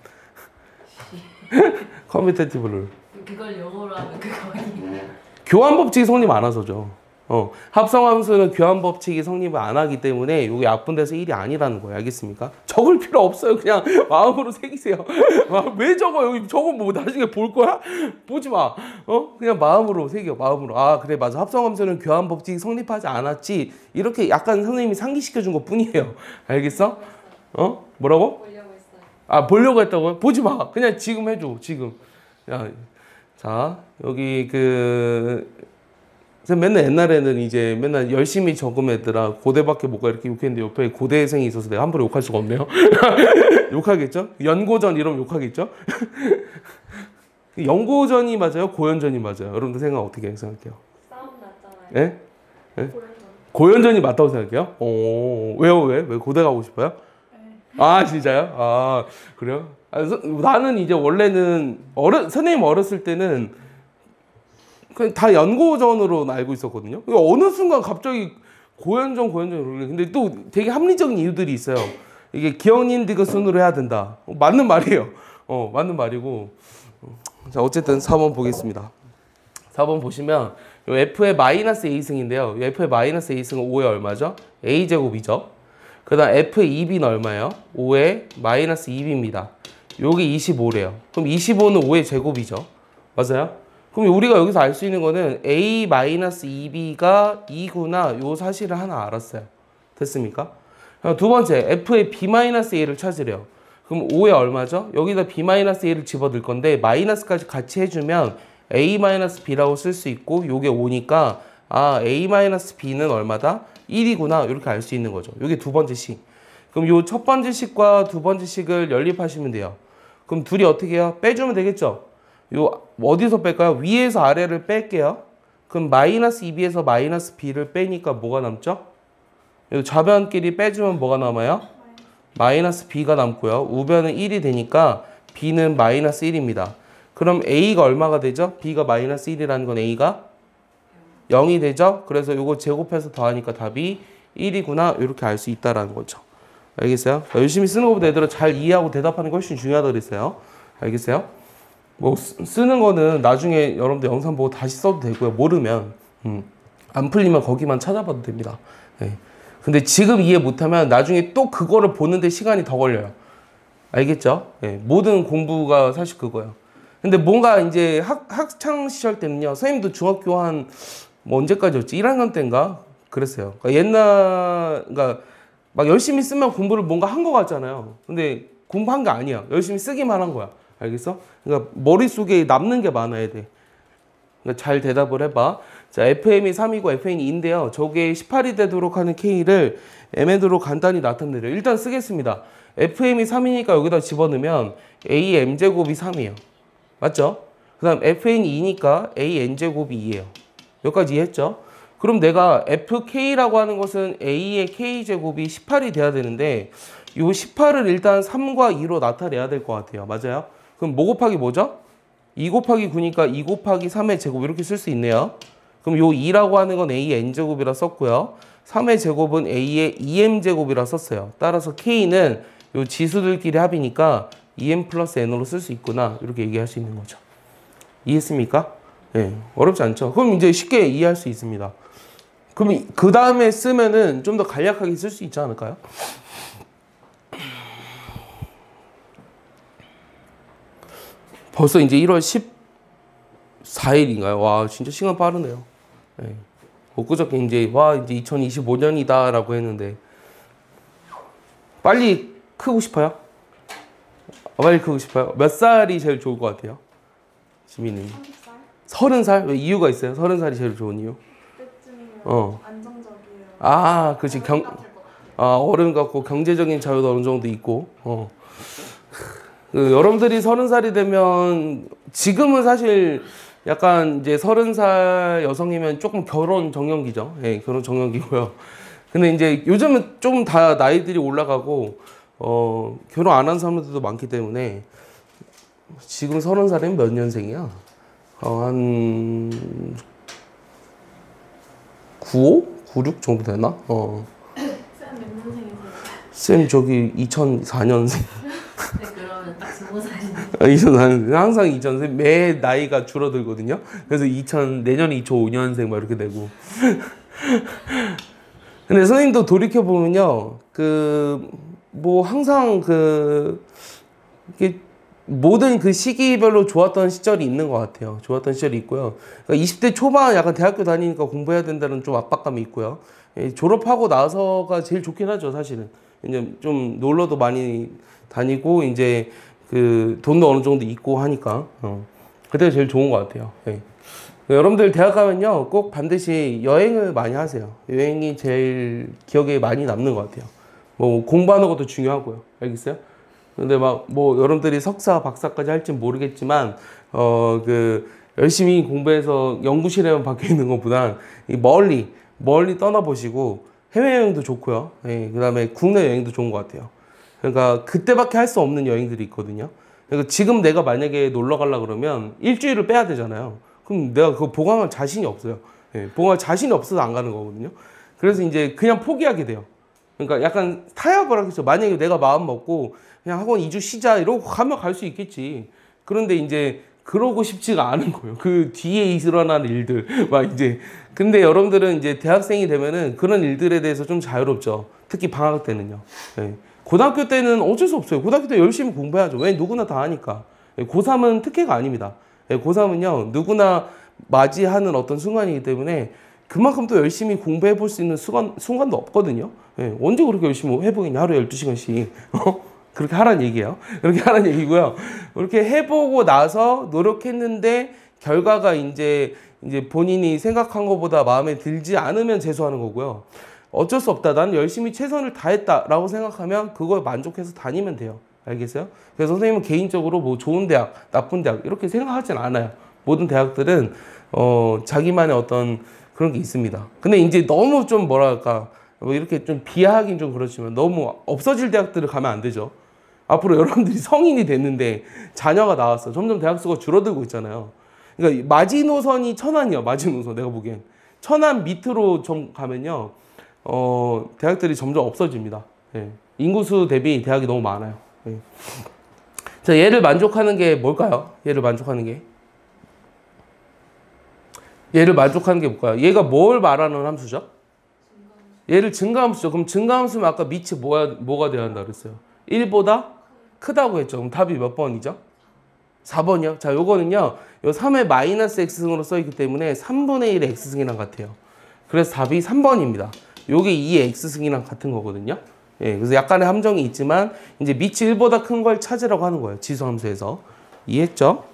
커뮤테이티브 룰. 그걸 영어로 하면 그거 아니에요? 교환 법칙이 성립 안 해서죠. 합성함수는 교환 법칙이 성립을 안 하기 때문에 이게 약분돼서 1이 아니라는 거예요. 알겠습니까? 적을 필요 없어요. 그냥 마음으로 새기세요. 왜 적어? 여기 적어 뭐 나중에 볼 거야? 보지 마. 그냥 마음으로 새겨. 마음으로. 아, 그래 맞아. 합성함수는 교환 법칙이 성립하지 않았지. 이렇게 약간 선생님이 상기시켜 준 것 뿐이에요. 알겠어? 뭐라고? 보려고 했어요. 아, 보려고 했다고요? 보지 마. 그냥 지금 해줘. 지금. 자, 여기 그래서 맨날 옛날에는 이제 맨날 열심히 적은 애들아 고대밖에 못 가 이렇게 욕했는데 옆에 고대생이 있어서 내가 함부로 욕할 수가 없네요. 욕하겠죠? 연고전 이러면 욕하겠죠? 연고전이 맞아요? 고연전이 맞아요? 여러분들 생각 어떻게 생각해요? 싸움 났잖아요. 예? 고연전. 고연전이 맞다고 생각해요? 왜요? 왜 고대 가고 싶어요? 아, 진짜요? 아, 그래요? 나는 이제 원래는 선생님 어렸을 때는 그냥 다 연고전으로 알고 있었거든요. 어느 순간 갑자기 고연전 이러길래 근데 또 되게 합리적인 이유들이 있어요. 이게 기억니은디귿 순으로 해야 된다. 맞는 말이에요. 맞는 말이고. 자, 어쨌든 4번 보겠습니다. 4번 보시면 요 f의 마이너스 a승인데요. f의 마이너스 a승은 5의 얼마죠? a제곱이죠. 그 다음 f의 2b는 얼마예요? 5의 마이너스 2b입니다. 요게 25래요. 그럼 25는 5의 제곱이죠. 맞아요? 그럼 우리가 여기서 알 수 있는 거는 a-2b가 2구나 요 사실을 하나 알았어요. 됐습니까? 두 번째, f의 b-a를 찾으래요. 그럼 5의 얼마죠? 여기다 b-a를 집어넣을 건데 마이너스까지 같이 해주면 a-b라고 쓸 수 있고 요게 5니까 아 a-b는 얼마다? 1이구나 이렇게 알 수 있는 거죠. 요게 두 번째 식. 그럼 요 첫 번째 식과 두 번째 식을 연립하시면 돼요. 그럼 둘이 어떻게 해요? 빼주면 되겠죠? 요 어디서 뺄까요? 위에서 아래를 뺄게요. 그럼 마이너스 2b에서 마이너스 b를 빼니까 뭐가 남죠? 요 좌변끼리 빼주면 뭐가 남아요? 마이너스 b가 남고요. 우변은 1이 되니까 b는 마이너스 1입니다. 그럼 a가 얼마가 되죠? b가 마이너스 1이라는 건 a가 0이 되죠? 그래서 요거 제곱해서 더하니까 답이 1이구나 이렇게 알 수 있다라는 거죠. 알겠어요? 열심히 쓰는 것보다 얘들아 잘 이해하고 대답하는 게 훨씬 중요하다고 그랬어요. 알겠어요? 뭐 쓰는 거는 나중에 여러분들 영상 보고 다시 써도 되고요. 모르면 안 풀리면 거기만 찾아봐도 됩니다. 네. 근데 지금 이해 못하면 나중에 또 그거를 보는데 시간이 더 걸려요. 알겠죠? 네. 모든 공부가 사실 그거예요. 근데 뭔가 이제 학창 시절 때는요. 선생님도 중학교 한 뭐 언제까지였지? 1학년 때인가? 그랬어요. 그러니까 막 열심히 쓰면 공부를 뭔가 한 거 같잖아요. 근데 공부한 게 아니야. 열심히 쓰기만 한 거야. 알겠어? 그러니까 머릿속에 남는 게 많아야 돼. 그러니까 잘 대답을 해봐. 자, FM이 3이고 FN이 2인데요. 저게 18이 되도록 하는 K를 MN으로 간단히 나타내려. 일단 쓰겠습니다. FM이 3이니까 여기다 집어넣으면 AM제곱이 3이에요. 맞죠? 그 다음 FN이 2니까 AN제곱이 2예요. 여기까지 이해했죠? 그럼 내가 FK라고 하는 것은 A의 K제곱이 18이 돼야 되는데 이 18을 일단 3과 2로 나타내야 될 것 같아요. 맞아요? 그럼 뭐 곱하기 뭐죠? 2 곱하기 9니까 2 곱하기 3의 제곱 이렇게 쓸 수 있네요. 그럼 요 2라고 하는 건 A의 N제곱이라 썼고요. 3의 제곱은 A의 2M제곱이라 썼어요. 따라서 K는 요 지수들끼리 합이니까 2M 플러스 N으로 쓸 수 있구나. 이렇게 얘기할 수 있는 거죠. 이해했습니까? 네, 어렵지 않죠? 그럼 이제 쉽게 이해할 수 있습니다. 그럼 그 다음에 쓰면은 좀 더 간략하게 쓸 수 있지 않을까요? 벌써 이제 1월 14일인가요? 와, 진짜 시간 빠르네요. 네. 엊그저께 이제, 이제 2025년이다라고 했는데, 빨리 크고 싶어요? 빨리 크고 싶어요? 몇 살이 제일 좋을 것 같아요? 지민이. 30살? 30살? 왜 이유가 있어요? 30살이 제일 좋은 이유? 그때쯤이면 안정적이에요. 아, 그렇지. 같을 것 같아요. 어른 같고 경제적인 자유도 어느 정도 있고. 여러분들이 30살이 되면 지금은 사실 약간 이제 30살 여성이면 조금 결혼 정년기죠. 예, 결혼 정년기고요. 근데 이제 요즘은 좀 다 나이들이 올라가고 결혼 안 한 사람들도 많기 때문에 지금 30살이면 몇 년생이야? 한 95? 96 정도 되나? 쌤 몇 년생이세요? 쌤 저기 2004년생. 네, 그러면 딱 20살이네. 2004년생. 항상 2000생. 매 나이가 줄어들거든요. 그래서 내년에 2005년생 막 이렇게 되고. 근데 선생님도 돌이켜보면요. 항상 이게 모든 그 시기별로 좋았던 시절이 있는 것 같아요. 좋았던 시절이 있고요. 그러니까 20대 초반 약간 대학교 다니니까 공부해야 된다는 좀 압박감이 있고요. 졸업하고 나서가 제일 좋긴 하죠, 사실은. 이제 좀 놀러도 많이 다니고, 이제 돈도 어느 정도 있고 하니까. 그때가 제일 좋은 것 같아요. 예. 여러분들 대학 가면요, 꼭 반드시 여행을 많이 하세요. 여행이 제일 기억에 많이 남는 것 같아요. 공부하는 것도 중요하고요. 알겠어요? 근데 여러분들이 석사, 박사까지 할진 모르겠지만, 열심히 공부해서 연구실에만 박혀 있는 것보다 멀리 떠나보시고, 해외여행도 좋고요. 예, 그 다음에 국내 여행도 좋은 것 같아요. 그러니까 그때밖에 할 수 없는 여행들이 있거든요. 그러니까 지금 내가 만약에 놀러 가려 그러면 일주일을 빼야 되잖아요. 그럼 내가 그거 보강할 자신이 없어요. 예, 보강할 자신이 없어서 안 가는 거거든요. 그래서 이제 그냥 포기하게 돼요. 그러니까 약간 타협을 하겠죠. 만약에 내가 마음 먹고 그냥 학원 2주 쉬자 이러고 가면 갈 수 있겠지. 그런데 이제 그러고 싶지가 않은 거예요. 그 뒤에 일어나는 일들. 근데 여러분들은 이제 대학생이 되면은 그런 일들에 대해서 좀 자유롭죠. 특히 방학 때는요. 예. 고등학교 때는 어쩔 수 없어요. 고등학교 때 열심히 공부해야죠. 왜? 누구나 다 하니까. 예. 고3은 특혜가 아닙니다. 예. 고3은요, 누구나 맞이하는 어떤 순간이기 때문에 그만큼 또 열심히 공부해 볼 수 있는 순간도 없거든요. 예. 언제 그렇게 열심히 해보겠냐? 하루에 12시간씩. 그렇게 하라는 얘기예요. 그렇게 하라는 얘기고요. 그렇게 해보고 나서 노력했는데 결과가 이제 본인이 생각한 것보다 마음에 들지 않으면 재수하는 거고요. 어쩔 수 없다. 나는 열심히 최선을 다했다라고 생각하면 그거에 만족해서 다니면 돼요. 알겠어요? 그래서 선생님은 개인적으로 좋은 대학, 나쁜 대학 이렇게 생각하진 않아요. 모든 대학들은 자기만의 어떤 그런 게 있습니다. 근데 이제 너무 좀 이렇게 좀 비하하긴 좀 그렇지만 너무 없어질 대학들을 가면 안 되죠. 앞으로 여러분들이 성인이 됐는데 자녀가 나왔어. 점점 대학 수가 줄어들고 있잖아요. 그러니까 마지노선이 천안이야. 마지노선 내가 보기엔. 천안 밑으로 좀 가면요. 대학들이 점점 없어집니다. 예. 인구수 대비 대학이 너무 많아요. 예. 자, 얘를 만족하는 게 뭘까요? 얘를 만족하는 게 뭘까요? 얘가 뭘 말하는 함수죠? 얘를 증가함수죠. 그럼 증가함수면 아까 밑이 뭐가 돼야 한다 그랬어요? 1보다 크다고 했죠. 그럼 답이 몇 번이죠? 4번이요. 자, 요거는요. 요 3의 마이너스 x승으로 써있기 때문에 3분의 1의 x승이랑 같아요. 그래서 답이 3번입니다. 요게 2의 x승이랑 같은 거거든요. 예, 그래서 약간의 함정이 있지만 이제 밑이 1보다 큰 걸 찾으라고 하는 거예요. 지수함수에서. 이해했죠?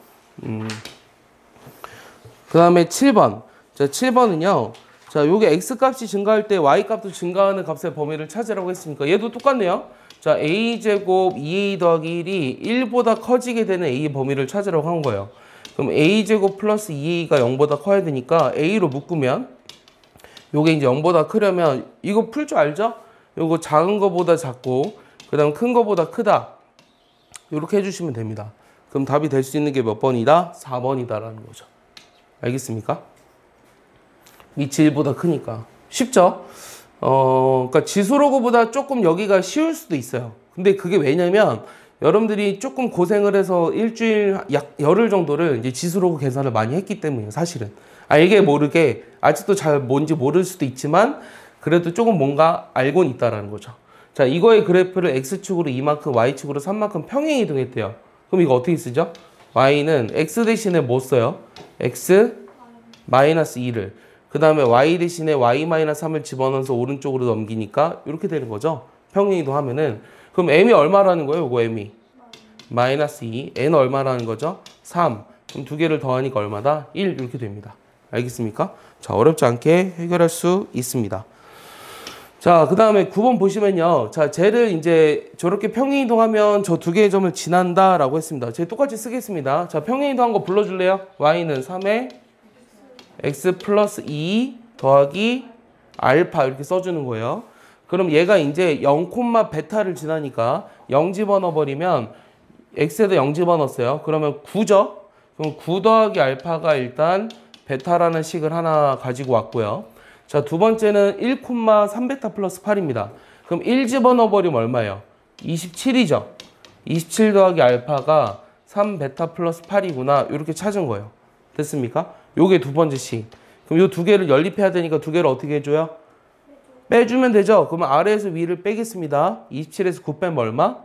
그 다음에 7번. 자, 7번은요. 자, 요게 x값이 증가할 때 y값도 증가하는 값의 범위를 찾으라고 했으니까 얘도 똑같네요. 자, a제곱 2a 더하기 1이 1보다 커지게 되는 a 범위를 찾으라고 한 거예요. 그럼 a제곱 플러스 2a가 0보다 커야 되니까 a로 묶으면 요게 이제 0보다 크려면 이거 풀 줄 알죠? 요거 작은 거보다 작고 그 다음 큰 거보다 크다. 요렇게 해주시면 됩니다. 그럼 답이 될 수 있는 게 몇 번이다? 4번이다라는 거죠. 알겠습니까? 밑이 1보다 크니까. 쉽죠? 그러니까 지수로그보다 조금 여기가 쉬울 수도 있어요. 근데 그게 왜냐면 여러분들이 조금 고생을 해서 일주일 약 열흘 정도를 이제 지수로그 계산을 많이 했기 때문이에요, 사실은. 알게 모르게 아직도 잘 뭔지 모를 수도 있지만 그래도 조금 뭔가 알고는 있다라는 거죠. 자, 이거의 그래프를 x축으로 이만큼, y축으로 3만큼 평행 이동했대요. 그럼 이거 어떻게 쓰죠? y는 x 대신에 뭐 써요? x 마이너스 2를. 그 다음에 y 대신에 y 마이너스 3을 집어넣어서 오른쪽으로 넘기니까 이렇게 되는 거죠. 평행 이동하면은. 그럼 m이 얼마라는 거예요? 이거 m이 마이너스 2, n 얼마라는 거죠? 3. 그럼 두 개를 더하니까 얼마다? 1 이렇게 됩니다. 알겠습니까? 자, 어렵지 않게 해결할 수 있습니다. 자, 그 다음에 9번 보시면요. 자, 쟤를 이제 저렇게 평행 이동하면 저 두 개의 점을 지난다 라고 했습니다. 쟤 똑같이 쓰겠습니다. 자, 평행 이동한 거 불러줄래요? y는 3에 x 플러스 2 더하기 알파 이렇게 써주는 거예요. 그럼 얘가 이제 0, 베타를 지나니까 0 집어넣어버리면 x에다 0 집어넣었어요. 그러면 9죠? 그럼 9 더하기 알파가 일단 베타라는 식을 하나 가지고 왔고요. 자, 두 번째는 1,3베타 플러스 8입니다. 그럼 1 집어넣어버리면 얼마예요? 27이죠? 27 더하기 알파가 3베타 플러스 8이구나. 이렇게 찾은 거예요. 됐습니까? 요게 두 번째 식. 그럼 요 두 개를 연립해야 되니까 두 개를 어떻게 해줘요? 빼주면 되죠? 그러면 아래에서 위를 빼겠습니다. 27에서 9 빼면 얼마?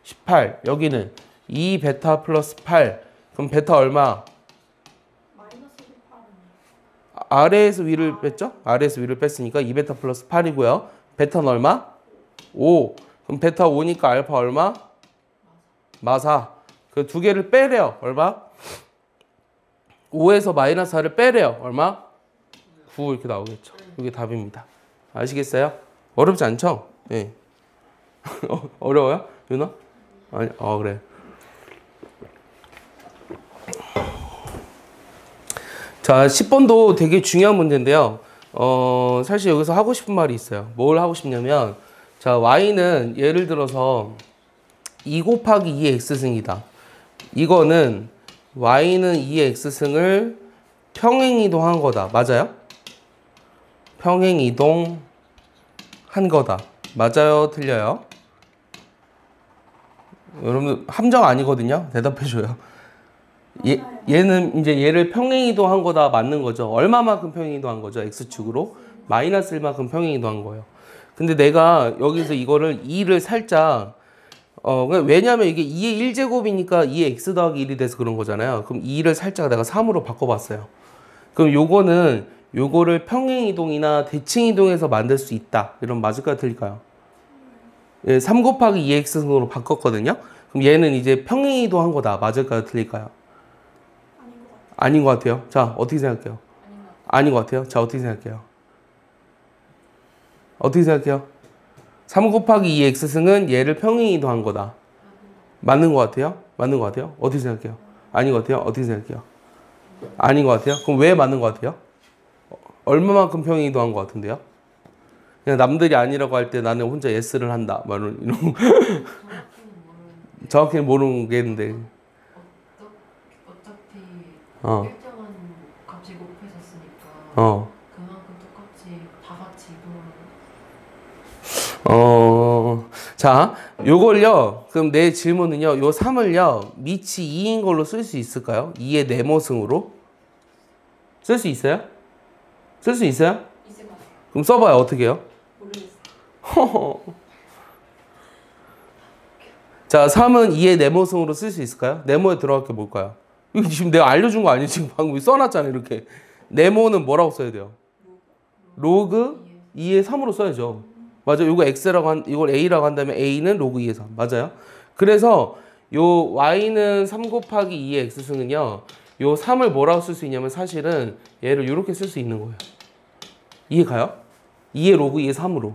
18. 여기는 2베타 플러스 8. 그럼 베타 얼마? 아래에서 위를 뺐죠? 아래에서 위를 뺐으니까 2베타 플러스 8이고요. 베타는 얼마? 5. 그럼 베타 5니까 알파 얼마? 마사. 그 두 개를 빼래요. 얼마? 5에서 마이너스 4를 빼래요. 얼마? 9 이렇게 나오겠죠. 이게 답입니다. 아시겠어요? 어렵지 않죠? 예. 어려워요? 윤아? 아니, 그래. 자, 10번도 되게 중요한 문제인데요. 사실 여기서 하고 싶은 말이 있어요. 뭘 하고 싶냐면, 자, y는 예를 들어서 2 곱하기 2의 x승이다. 이거는 y는 2의 x승을 평행 이동한 거다. 맞아요? 평행 이동한 거다. 맞아요? 틀려요? 여러분 함정 아니거든요. 대답해줘요. 얘는 이제 얘를 평행 이동한 거다. 맞는 거죠. 얼마만큼 평행 이동한 거죠? x축으로 마이너스 1만큼 평행 이동한 거예요. 근데 내가 여기서 이거를 2를 살짝 왜냐면 이게 2의 1제곱이니까 2의 x 더하기 1이 돼서 그런 거잖아요. 그럼 2를 살짝 내가 3으로 바꿔봤어요. 그럼 요거를 평행 이동이나 대칭 이동해서 만들 수 있다. 이런 맞을까요? 틀릴까요? 예, 3 곱하기 2x승으로 바꿨거든요. 그럼 얘는 이제 평행 이동한 거다. 맞을까요? 틀릴까요? 아닌 것 같아요. 자, 어떻게 생각해요? 아닌 것 같아요. 자, 어떻게 생각해요? 어떻게 생각해요? 3 곱하기 2x승은 얘를 평행 이동한 거다. 맞는 것 같아요? 맞는 것 같아요? 어떻게 생각해요? 아닌 것 같아요? 어떻게 생각해요? 아닌 것 같아요? 그럼 왜 맞는 것 같아요? 얼마만큼 평행 이동한 것 같은데요? 그냥 남들이 아니라고 할 때 나는 혼자 예스를 한다. 막 이런 정확히는 모르겠는데. 어차피 어. 일정한 값이 곱해졌으니까 그만큼 똑같이 다 같이 이동을. 자, 요걸요. 그럼 내 질문은요. 요 3을요. 밑이 2인 걸로 쓸 수 있을까요? 2의 네모승으로? 쓸 수 있어요? 쓸 수 있어요? 이제 막 그럼 써봐요. 어떻게 해요? 모르겠어. 자, 3은 2의 네모승으로 쓸 수 있을까요? 네모에 들어갈 게 뭘까요? 이거 지금 내가 알려준 거 아니에요? 지금 방금 써놨잖아요. 이렇게. 네모는 뭐라고 써야 돼요? 로그 2의 3으로 써야죠. 맞아. 이거 이걸 a라고 한다면 a는 로그 2의 3. 맞아요. 그래서 요 y는 3 곱하기 2의 x승은요. 요 3을 뭐라고 쓸 수 있냐면 사실은 얘를 이렇게 쓸 수 있는 거예요. 이해가요? 2의 로그 2의 3으로.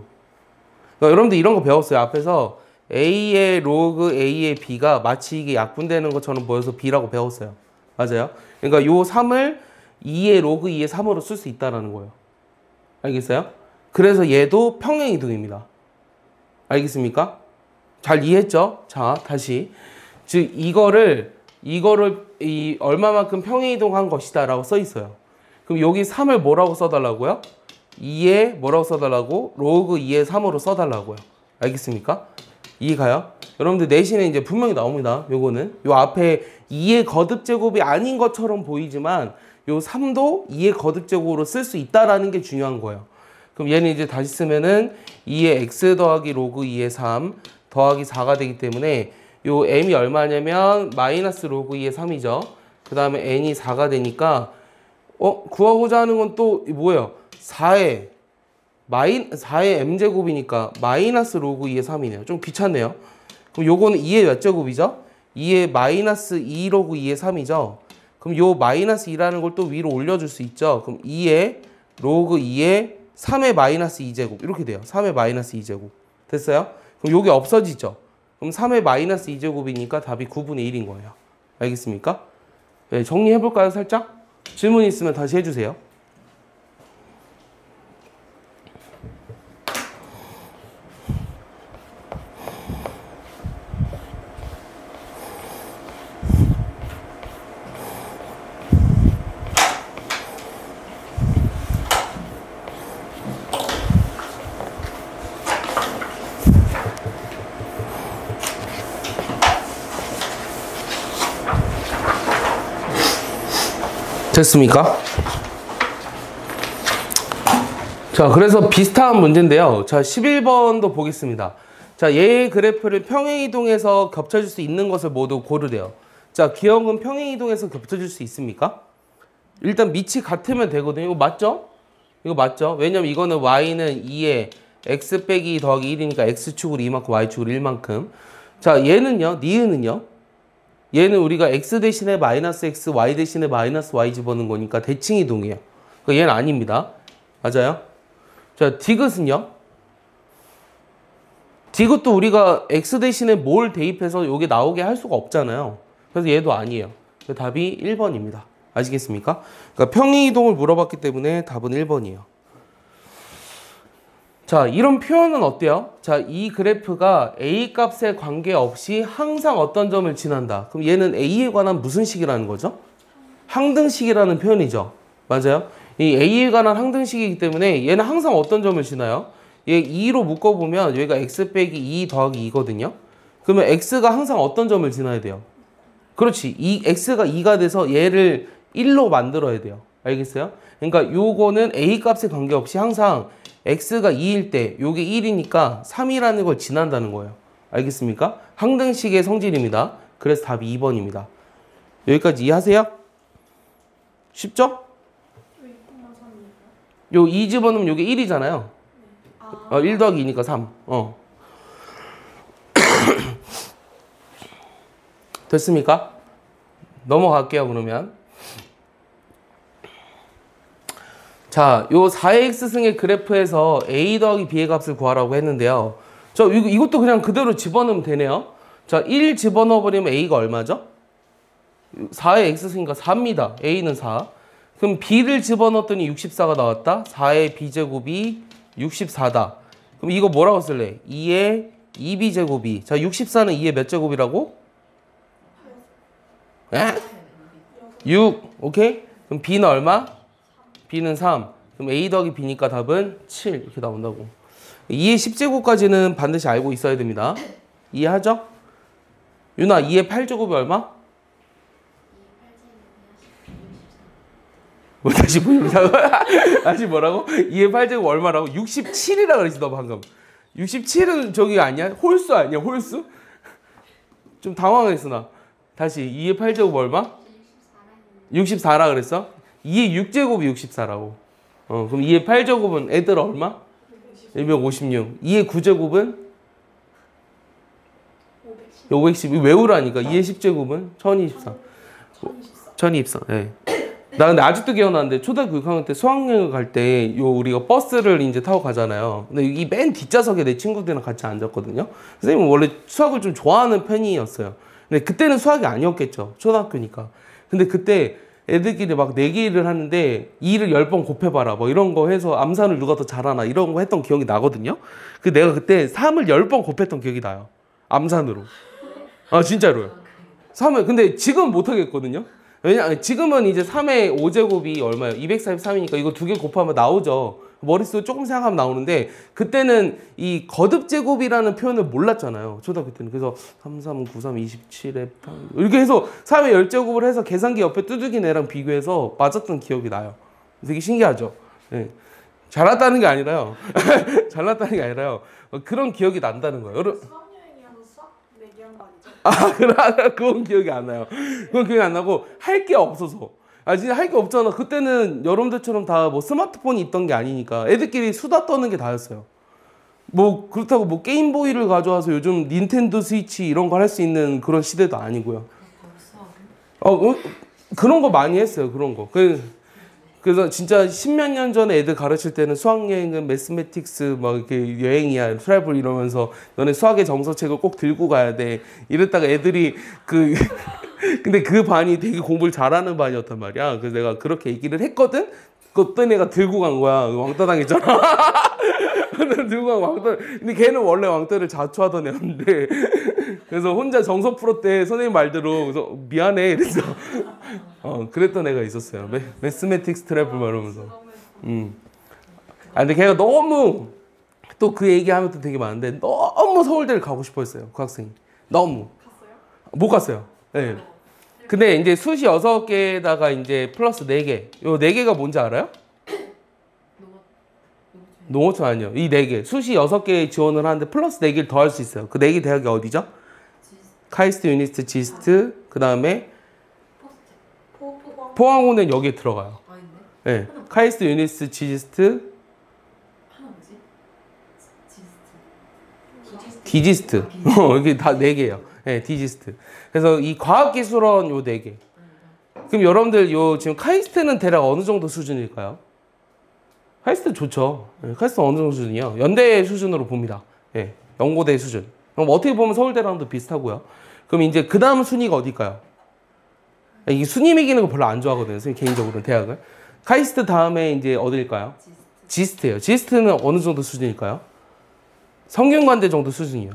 그러니까 여러분들 이런 거 배웠어요. 앞에서 a의 로그 a의 b가 마치 이게 약분되는 것처럼 보여서 b라고 배웠어요. 맞아요? 그러니까 요 3을 2의 로그 2의 3으로 쓸 수 있다는 거예요. 알겠어요? 그래서 얘도 평행 이동입니다. 알겠습니까? 잘 이해했죠? 자, 다시. 즉 이거를 얼마만큼 평행 이동한 것이다 라고 써 있어요. 그럼 여기 3을 뭐라고 써달라고요? 2에 뭐라고 써달라고? 로그 2의 3으로 써달라고요. 알겠습니까? 이해가요? 여러분들 내신에 이제 분명히 나옵니다. 요거는 요 앞에 2의 거듭제곱이 아닌 것처럼 보이지만 요 3도 2의 거듭제곱으로 쓸 수 있다라는 게 중요한 거예요. 그럼 얘는 이제 다시 쓰면은 2의 x 더하기 로그 2의 3 더하기 4가 되기 때문에 요 m이 얼마냐면 마이너스 로그 2의 3이죠. 그 다음에 n이 4가 되니까 구하고자 하는 건 또 뭐예요? 4의 m제곱이니까 마이너스 로그 2의 3이네요. 좀 귀찮네요. 그럼 요거는 2의 몇 제곱이죠? 2의 마이너스 2 로그 2의 3이죠. 그럼 요 마이너스 2라는 걸 또 위로 올려줄 수 있죠. 그럼 2의 로그 2의 3의 마이너스 2제곱 이렇게 돼요. 3의 마이너스 2제곱 됐어요? 그럼 요게 없어지죠. 그럼 3의 마이너스 2제곱이니까 답이 9분의 1인 거예요. 알겠습니까? 네, 정리해볼까요 살짝? 질문 있으면 다시 해주세요. 됐습니까? 자, 그래서 비슷한 문제인데요. 자, 11번도 보겠습니다. 자, 얘의 그래프를 평행이동해서 겹쳐질 수 있는 것을 모두 고르래요. 자, 기억은 평행이동해서 겹쳐질 수 있습니까? 일단 밑이 같으면 되거든요. 이거 맞죠? 이거 맞죠? 왜냐면 이거는 y는 2에 x 빼기 더하기 1이니까 x축으로 2만큼 y축으로 1만큼. 자, 얘는요, 니은은요? 얘는 우리가 x 대신에 마이너스 x, y 대신에 마이너스 y 집어넣은 거니까 대칭이동이에요. 그러니까 얘는 아닙니다. 맞아요? 자, 디귿은요? 디귿도 우리가 x 대신에 뭘 대입해서 이게 나오게 할 수가 없잖아요. 그래서 얘도 아니에요. 답이 1번입니다. 아시겠습니까? 그러니까 평행이동을 물어봤기 때문에 답은 1번이에요. 자, 이런 표현은 어때요? 자, 이 그래프가 A 값에 관계없이 항상 어떤 점을 지난다. 그럼 얘는 A에 관한 무슨 식이라는 거죠? 항등식이라는 표현이죠. 맞아요? 이 A에 관한 항등식이기 때문에 얘는 항상 어떤 점을 지나요? 얘 2로 묶어보면 여기가 x 빼기 2 더하기 2거든요. 그러면 x가 항상 어떤 점을 지나야 돼요? 그렇지. x가 2가 돼서 얘를 1로 만들어야 돼요. 알겠어요? 그러니까 요거는 A 값에 관계없이 항상 x가 2일 때 요게 1이니까 3이라는 걸 지난다는 거예요. 알겠습니까? 항등식의 성질입니다. 그래서 답이 2번입니다. 여기까지 이해하세요? 쉽죠? 요 2 집어넣으면 요게 1이잖아요. 1 더하기 2니까 3. 됐습니까? 넘어갈게요, 그러면. 자, 요 4x승의 그래프에서 a 더하기 b의 값을 구하라고 했는데요. 이것도 그냥 그대로 집어넣으면 되네요. 자, 1 집어넣어버리면 a가 얼마죠? 4의 x승이니까 4입니다. a는 4. 그럼 b를 집어넣었더니 64가 나왔다. 4의 b제곱이 64다. 그럼 이거 뭐라고 쓸래? 2의 2b제곱이. 자, 64는 2의 몇 제곱이라고? 6. 오케이? 그럼 b는 얼마? b는 3. 그럼 a 더하기 b니까 답은 7 이렇게 나온다고. 2의 10제곱까지는 반드시 알고 있어야 됩니다. 이해하죠? 유나 2의 8제곱이 얼마? 다시 보여주자고. 다시 뭐라고? 2의 8제곱 얼마라고? 67이라 그랬지 너 방금. 67은 저기 아니야? 홀수 아니야? 홀수? 좀 당황했어 나. 다시 2의 8제곱 얼마? 64라 그랬어? 2의 6제곱이 64라고. 그럼 2의 8제곱은 애들 얼마? 256. 2의 9제곱은? 510. 외우라니까. 2의 10제곱은? 1024. 1024. 예. 나 근데 아직도 기억나는데 초등학교 6학년 때 수학여행 갈 때 우리가 버스를 이제 타고 가잖아요. 근데 이 맨 뒷좌석에 내 친구들이랑 같이 앉았거든요. 선생님은 원래 수학을 좀 좋아하는 편이었어요. 근데 그때는 수학이 아니었겠죠. 초등학교니까. 근데 그때 애들끼리 막 내기를 하는데 2를 10번 곱해봐라 뭐 이런 거 해서 암산을 누가 더 잘하나 이런 거 했던 기억이 나거든요. 내가 그때 3을 10번 곱했던 기억이 나요. 암산으로. 아 진짜로요. 3을 근데 지금 못하겠거든요. 왜냐 지금은 이제 3의 5제곱이 얼마예요? 243이니까 이거 두 개 곱하면 나오죠. 머릿속에 조금 생각하면 나오는데 그때는 이 거듭제곱이라는 표현을 몰랐잖아요. 초등학교 때는. 그래서 3, 3, 9, 3, 27에 이렇게 해서 3의 10제곱을 해서 계산기 옆에 두들긴 애랑 비교해서 맞았던 기억이 나요. 되게 신기하죠. 네. 잘났다는 게 아니라요. 잘났다는 게 아니라요. 그런 기억이 난다는 거예요. 수학여행이어서 수학 내기한 거 아니죠? 그건 기억이 안 나요. 그건 기억이 안 나고 할 게 없어서. 진짜 할 게 없잖아. 그때는 여러분들처럼 다 뭐 스마트폰이 있던 게 아니니까 애들끼리 수다 떠는 게 다였어요. 뭐 그렇다고 뭐 게임보이를 가져와서 요즘 닌텐도 스위치 이런 거 할 수 있는 그런 시대도 아니고요. 그런 거 많이 했어요. 그런 거. 그래서 진짜 십몇 년 전에 애들 가르칠 때는 수학여행은 매스매틱스 막 이렇게 여행이야 트래블 이러면서 너네 수학의 정서책을 꼭 들고 가야 돼 이랬다가 애들이 근데 그 반이 되게 공부를 잘하는 반이었단 말이야. 그래서 내가 그렇게 얘기를 했거든. 그 어떤 애가 들고 간 거야. 왕따 당했잖아. 들고 간 왕따. 근데 걔는 원래 왕따를 자초하던 애였는데 그래서 혼자 정서 풀었대 선생님 말대로. 그래서 미안해 이랬어. 그랬던 애가 있었어요. 매스매틱스 트래블 말하면서. 근데 걔가 너무 또 그 얘기하면 또 되게 많은데 너무 서울대를 가고 싶어 했어요. 그 학생이. 너무. 갔어요? 못 갔어요. 네. 근데 이제 수시 6개에다가 이제 플러스 4개. 요 4개가 뭔지 알아요? 농어촌 아니요. 이 4개. 수시 6개에 지원을 하는데 플러스 4개를 더 할 수 있어요. 그 4개 대학이 어디죠? 카이스트, 유니스트, 지스트. 그 다음에 포항호는 여기에 들어가요. 네. 카이스트, 유니스트, 지스트. 디지스트. 이게 다 4개예요. 네, 디지스트. 그래서 이 과학기술원 요 4개. 그럼 여러분들 요 지금 카이스트는 대략 어느 정도 수준일까요? 카이스트 좋죠. 네, 카이스트 어느 정도 수준이요? 연대 수준으로 봅니다. 네, 연고대 수준. 그럼 어떻게 보면 서울대랑도 비슷하고요. 그럼 이제 그 다음 순위가 어딜까요? 이 순위 매기는 거 별로 안 좋아하거든요. 선생님 개인적으로는 대학을. 카이스트 다음에 이제 어딜까요? 지스트예요. 지스트는 어느 정도 수준일까요? 성균관대 정도 수준이에요.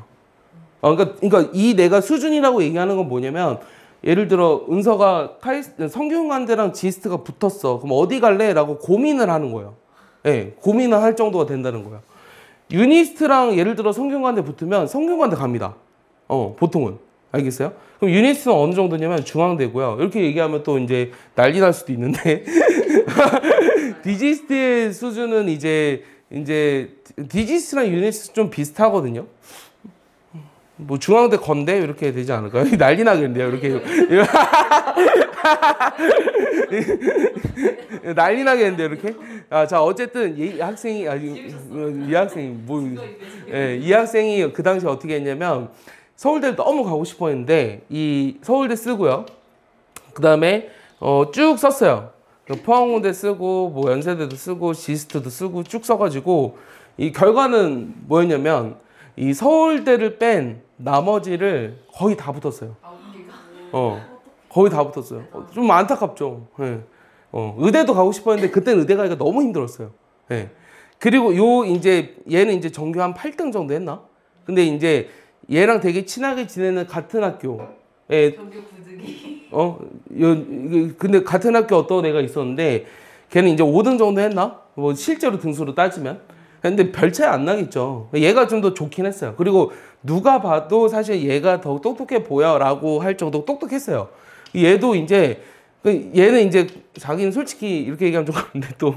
그러니까 이 내가 수준이라고 얘기하는 건 뭐냐면 예를 들어 은서가 성균관대랑 지스트가 붙었어. 그럼 어디 갈래? 라고 고민을 하는 거예요. 네, 고민을 할 정도가 된다는 거예요. 유니스트랑 예를 들어 성균관대 붙으면 성균관대 갑니다. 보통은. 알겠어요? 그럼 유니스트는 어느 정도냐면 중앙대고요. 이렇게 얘기하면 또 이제 난리 날 수도 있는데 디지스트의 수준은 이제 디지스트랑 유니스트 좀 비슷하거든요. 뭐 중앙대 건대 이렇게 되지 않을까요? 난리 나겠는데요. 이렇게 난리 나겠는데요. 이렇게. 자 어쨌든 이 학생이 이 학생이 그 당시 어떻게 했냐면 서울대를 너무 가고 싶어 했는데 이 서울대 쓰고요. 그 다음에 쭉 썼어요. 포항공대 쓰고 뭐 연세대도 쓰고 지스트도 쓰고 쭉 써가지고 이 결과는 뭐였냐면 이 서울대를 뺀 나머지를 거의 다 붙었어요. 거의 다 붙었어요. 좀 안타깝죠. 네. 의대도 가고 싶었는데 그때는 의대 가기가 너무 힘들었어요. 네. 그리고 이제 얘는 이제 전교 한 8등 정도 했나? 근데 이제 얘랑 되게 친하게 지내는 같은 학교에 전교 9등이 근데 같은 학교 어떤 애가 있었는데 걔는 이제 5등 정도 했나? 뭐 실제로 등수로 따지면. 근데 별 차이 안 나겠죠. 얘가 좀 더 좋긴 했어요. 그리고 누가 봐도 사실 얘가 더 똑똑해 보여라고 할 정도 똑똑했어요. 얘도 이제 얘는 이제 자기는 솔직히 이렇게 얘기하면 좀 그런데 또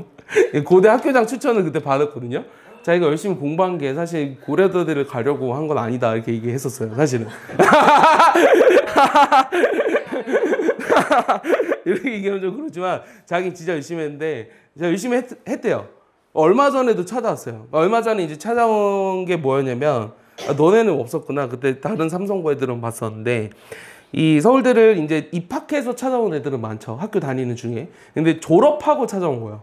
고대 학교장 추천을 그때 받았거든요. 자기가 열심히 공부한 게 사실 고려대를 가려고 한 건 아니다 이렇게 얘기했었어요. 사실은. 이렇게 얘기하면 좀 그렇지만 자기 진짜 열심히 했는데 진짜 열심히 했대요. 얼마 전에도 찾아왔어요. 얼마 전에 이제 찾아온 게 뭐였냐면 너네는 없었구나. 그때 다른 삼성고 애들은 봤었는데 이 서울대를 이제 입학해서 찾아온 애들은 많죠. 학교 다니는 중에. 근데 졸업하고 찾아온 거예요.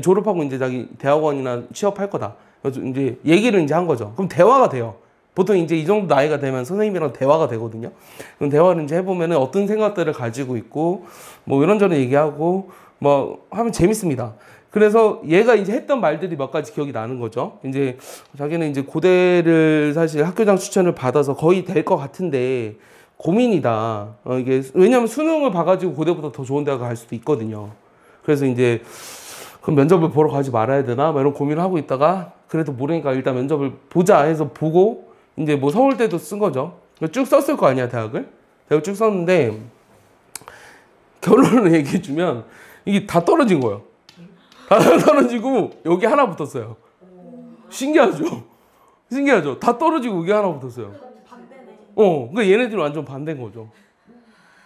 졸업하고 이제 자기 대학원이나 취업할 거다. 그래서 이제 얘기를 이제 한 거죠. 그럼 대화가 돼요. 보통 이제 이 정도 나이가 되면 선생님이랑 대화가 되거든요. 그럼 대화를 이제 해보면은 어떤 생각들을 가지고 있고 뭐 이런저런 얘기하고 뭐 하면 재밌습니다. 그래서 얘가 이제 했던 말들이 몇 가지 기억이 나는 거죠. 이제 자기는 이제 고대를 사실 학교장 추천을 받아서 거의 될 것 같은데 고민이다. 이게 왜냐면 수능을 봐가지고 고대보다 더 좋은 대학 갈 수도 있거든요. 그래서 이제 그럼 면접을 보러 가지 말아야 되나? 막 이런 고민을 하고 있다가 그래도 모르니까 일단 면접을 보자 해서 보고 이제 뭐 서울대도 쓴 거죠. 쭉 썼을 거 아니야, 대학을 쭉 썼는데 결론을 얘기해 주면 이게 다 떨어진 거예요. 다 떨어지고 여기 하나 붙었어요. 신기하죠? 신기하죠? 다 떨어지고 여기 하나 붙었어요. 반대네. 그러니까 얘네들은 완전 반대인 거죠.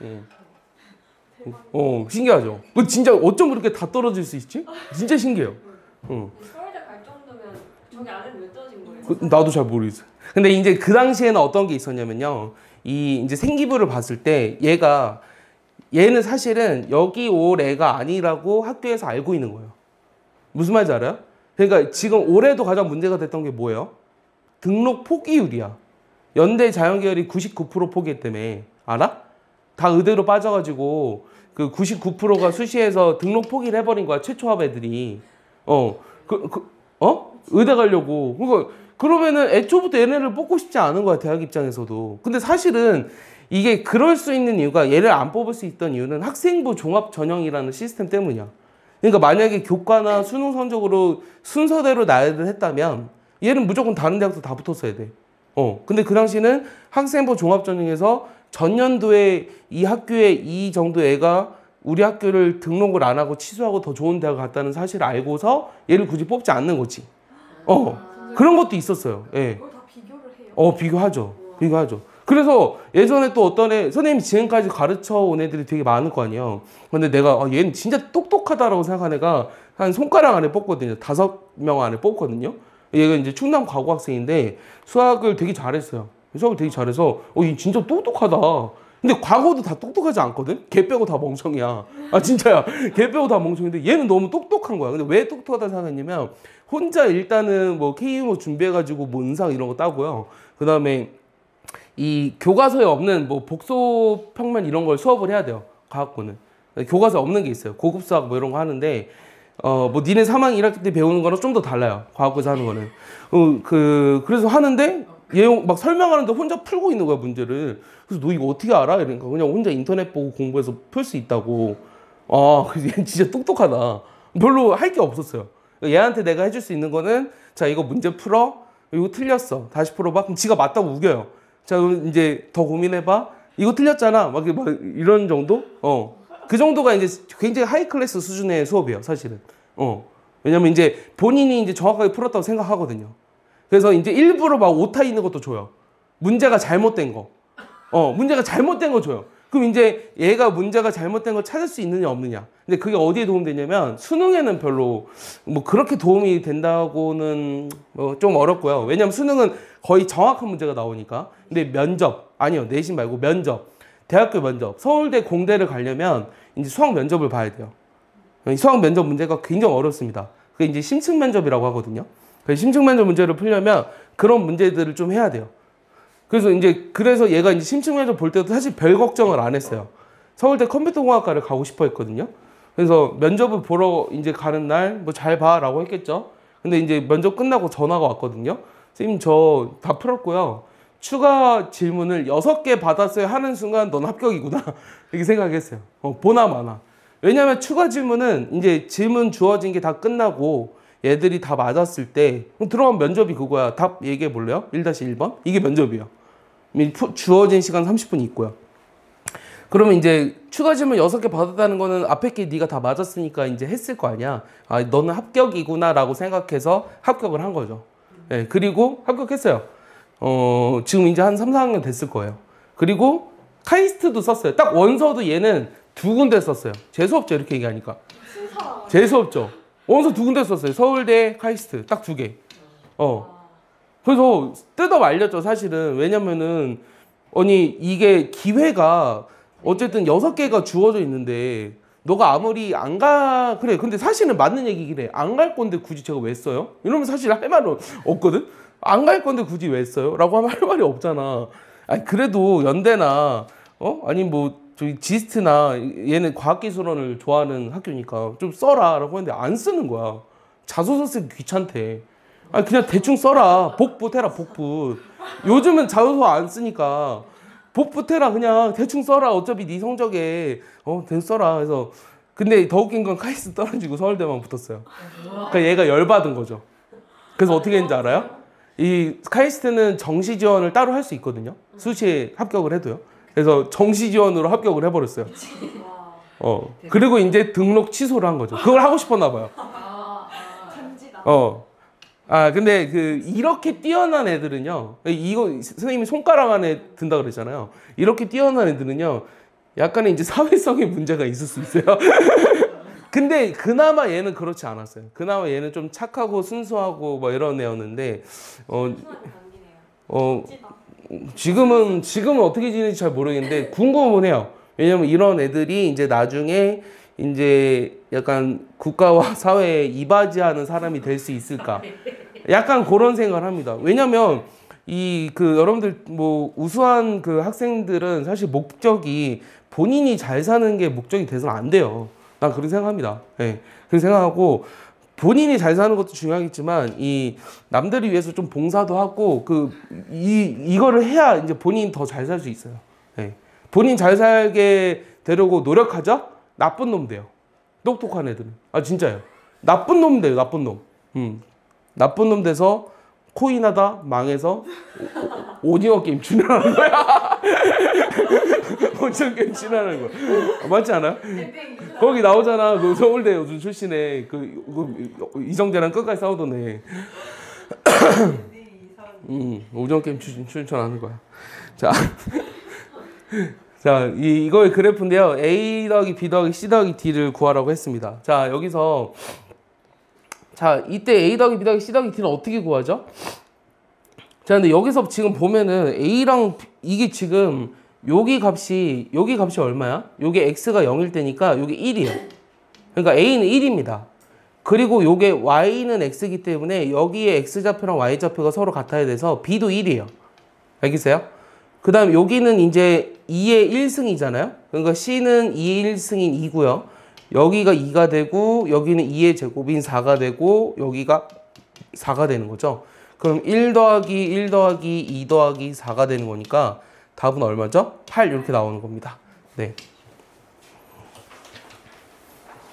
예. 신기하죠? 그 진짜 어쩜 그렇게 다 떨어질 수 있지? 진짜 신기해요. 서울대 갈 정도면 저기 안에는 왜 떨어진 거예요? 나도 잘 모르겠어요. 근데 이제 그 당시에는 어떤 게 있었냐면요. 이 이제 생기부를 봤을 때 얘는 사실은 여기 올 애가 아니라고 학교에서 알고 있는 거예요. 무슨 말인지 알아요? 그러니까 지금 올해도 가장 문제가 됐던 게 뭐예요? 등록 포기율이야. 연대 자연계열이 99% 포기했다며. 알아? 다 의대로 빠져가지고 그 99%가 수시에서 등록 포기를 해버린 거야. 최초합 애들이. 의대 가려고. 그러면은 애초부터 얘네를 뽑고 싶지 않은 거야. 대학 입장에서도. 근데 사실은 이게 그럴 수 있는 이유가 얘를 안 뽑을 수 있던 이유는 학생부 종합 전형이라는 시스템 때문이야. 그러니까 만약에 교과나 수능 성적으로 순서대로 나열을 했다면 얘는 무조건 다른 대학도 다 붙었어야 돼. 근데 그 당시는 학생부 종합 전형에서 전년도에 이 학교에 이 정도 애가 우리 학교를 등록을 안 하고 취소하고 더 좋은 대학을 갔다는 사실을 알고서 얘를 굳이 뽑지 않는 거지. 그런 것도 있었어요. 예. 이걸 다 비교를 해요. 비교하죠. 비교하죠. 그래서 예전에 또 어떤 애, 선생님이 지금까지 가르쳐 온 애들이 되게 많을 거 아니에요. 근데 내가 얘는 진짜 똑똑하다라고 생각한 애가 한 손가락 안에 뽑거든요. 5명 안에 뽑거든요. 얘가 이제 충남 과고 학생인데 수학을 되게 잘했어요. 수학을 되게 잘해서 얘 진짜 똑똑하다. 근데 과거도 다 똑똑하지 않거든? 걔 빼고 다 멍청이야. 진짜야. 걔 빼고 다 멍청인데 얘는 너무 똑똑한 거야. 근데 왜 똑똑하다 생각했냐면 혼자 일단은 뭐 K모 준비해가지고 뭐 은상 이런 거 따고요. 그 다음에 이 교과서에 없는 뭐 복소 평면 이런 걸 수업을 해야 돼요. 과학고는. 교과서에 없는 게 있어요. 고급 수학 뭐 이런 거 하는데 뭐 니네 3학년 1학기 때 배우는 거랑 좀 더 달라요. 과학고에서 하는 거는. 그래서 하는데 얘 막 설명하는데 혼자 풀고 있는 거야, 문제를. 그래서 너 이거 어떻게 알아? 이러니까 그냥 혼자 인터넷 보고 공부해서 풀 수 있다고. 그래서 얘 진짜 똑똑하다. 별로 할 게 없었어요. 얘한테 내가 해줄 수 있는 거는 자, 이거 문제 풀어. 이거 틀렸어. 다시 풀어봐. 그럼 지가 맞다고 우겨요. 자, 그럼 이제 더 고민해봐. 이거 틀렸잖아. 막 이런 정도? 그 정도가 이제 굉장히 하이 클래스 수준의 수업이에요, 사실은. 왜냐면 이제 본인이 이제 정확하게 풀었다고 생각하거든요. 그래서 이제 일부러 막 오타 있는 것도 줘요. 문제가 잘못된 거. 문제가 잘못된 거 줘요. 그럼 이제 얘가 문제가 잘못된 걸 찾을 수 있느냐 없느냐. 근데 그게 어디에 도움되냐면 수능에는 별로 뭐 그렇게 도움이 된다고는 뭐 좀 어렵고요. 왜냐면 수능은 거의 정확한 문제가 나오니까. 근데 면접, 아니요, 내신 말고 면접, 대학교 면접, 서울대 공대를 가려면 이제 수학 면접을 봐야 돼요. 수학 면접 문제가 굉장히 어렵습니다. 그게 이제 심층 면접이라고 하거든요. 그래서 심층 면접 문제를 풀려면 그런 문제들을 좀 해야 돼요. 그래서 얘가 이제 심층 면접 볼 때도 사실 별 걱정을 안 했어요. 서울대 컴퓨터공학과를 가고 싶어 했거든요. 그래서 면접을 보러 이제 가는 날 뭐 잘 봐라고 했겠죠. 근데 이제 면접 끝나고 전화가 왔거든요. 선생님 저 다 풀었고요. 추가 질문을 6개 받았어요 하는 순간 넌 합격이구나. 이렇게 생각했어요. 보나마나. 왜냐면 추가 질문은 이제 질문 주어진 게 다 끝나고 얘들이 다 맞았을 때 들어간 면접이 그거야. 답 얘기해 볼래요? 1-1번? 이게 면접이야. 주어진 시간 30분 있고요. 그러면 이제 추가 질문 6개 받았다는 거는 앞에 게 네가 다 맞았으니까 이제 했을 거 아니야. 너는 합격이구나라고 생각해서 합격을 한 거죠. 네, 그리고 합격했어요. 지금 이제 한 3, 4학년 됐을 거예요. 그리고 카이스트도 썼어요. 딱 원서도 얘는 2군데 썼어요. 재수없죠, 이렇게 얘기하니까. 재수없죠. 원서 2군데 썼어요. 서울대, 카이스트 딱 2개. 그래서 뜯어 말렸죠, 사실은. 왜냐면은 이게 기회가 어쨌든 6개가 주어져 있는데 너가 아무리 그래. 근데 사실은 맞는 얘기긴 해. 안 갈 건데 굳이 제가 왜 써요? 이러면 사실 할 말은 없거든. 안 갈 건데 굳이 왜 써요? 라고 하면 할 말이 없잖아. 그래도 연대나 아니 뭐 저기 지스트나 얘는 과학기술원을 좋아하는 학교니까 좀 써라 라고 했는데 안 쓰는 거야. 자소서 쓰기 귀찮대. 그냥 대충 써라. 복붙해라, 복붙. 요즘은 자소서 안 쓰니까 복붙해라. 그냥 대충 써라. 어차피 네 성적에 대충 써라. 그래서 근데 더 웃긴 건 카이스트 떨어지고 서울대만 붙었어요. 그러니까 얘가 열받은 거죠. 그래서 어떻게 했는지 알아요? 이 카이스트는 정시 지원을 따로 할 수 있거든요. 수시에 합격을 해도요. 그래서 정시 지원으로 합격을 해버렸어요. 그리고 이제 등록 취소를 한 거죠. 그걸 하고 싶었나 봐요. 간지다. 근데 이렇게 뛰어난 애들은요. 이거 선생님이 손가락 안에 든다 그랬잖아요. 이렇게 뛰어난 애들은요. 약간의 이제 사회성의 문제가 있을 수 있어요. 근데 그나마 얘는 그렇지 않았어요. 그나마 얘는 좀 착하고 순수하고 뭐 이런 애였는데, 지금은 어떻게 지내는지 잘 모르겠는데 궁금은 해요. 왜냐면 이런 애들이 이제 나중에 이제 약간 국가와 사회에 이바지하는 사람이 될 수 있을까? 약간 그런 생각을 합니다. 왜냐면 여러분들 뭐 우수한 학생들은 사실 목적이 본인이 잘 사는 게 목적이 돼서는 안 돼요. 난 그렇게 생각합니다. 예. 그렇게 생각하고 본인이 잘 사는 것도 중요하겠지만 이 남들을 위해서 좀 봉사도 하고 이거를 해야 이제 본인이 더 잘 살 수 있어요. 예. 본인 잘 살게 되려고 노력하죠? 나쁜 놈 돼요. 똑똑한 애들은. 진짜요. 나쁜 놈 돼요. 나쁜 놈. 나쁜 놈 돼서 코인하다 망해서 오징어 게임 진행하는 거야. 오징어 게임 진행하는 거야. 맞지 않아요? 거기 나오잖아. 그 서울대 요즘 출신에 이정재랑 끝까지 싸우던 애. 오징어 게임 추천하는 거야. 자, 이거의 그래프인데요. A 더하기 B 더하기 C 더하기 D를 구하라고 했습니다. 자, 여기서 이때 A 더하기 B 더하기 C 더하기 D는 어떻게 구하죠? 자, 근데 여기서 지금 보면은 A랑 이게 지금 여기 값이 얼마야? 요게 X가 0일 때니까 요게 1이에요. 그러니까 A는 1입니다. 그리고 요게 Y는 X이기 때문에 여기에 X좌표랑 Y좌표가 서로 같아야 돼서 B도 1이에요. 알겠어요? 그 다음 여기는 이제 2의 1승이잖아요. 그러니까 C는 2의 1승인 2고요. 여기가 2가 되고 여기는 2의 제곱인 4가 되고 여기가 4가 되는 거죠. 그럼 1 더하기 1 더하기 2 더하기 4가 되는 거니까 답은 얼마죠? 8 이렇게 나오는 겁니다. 네.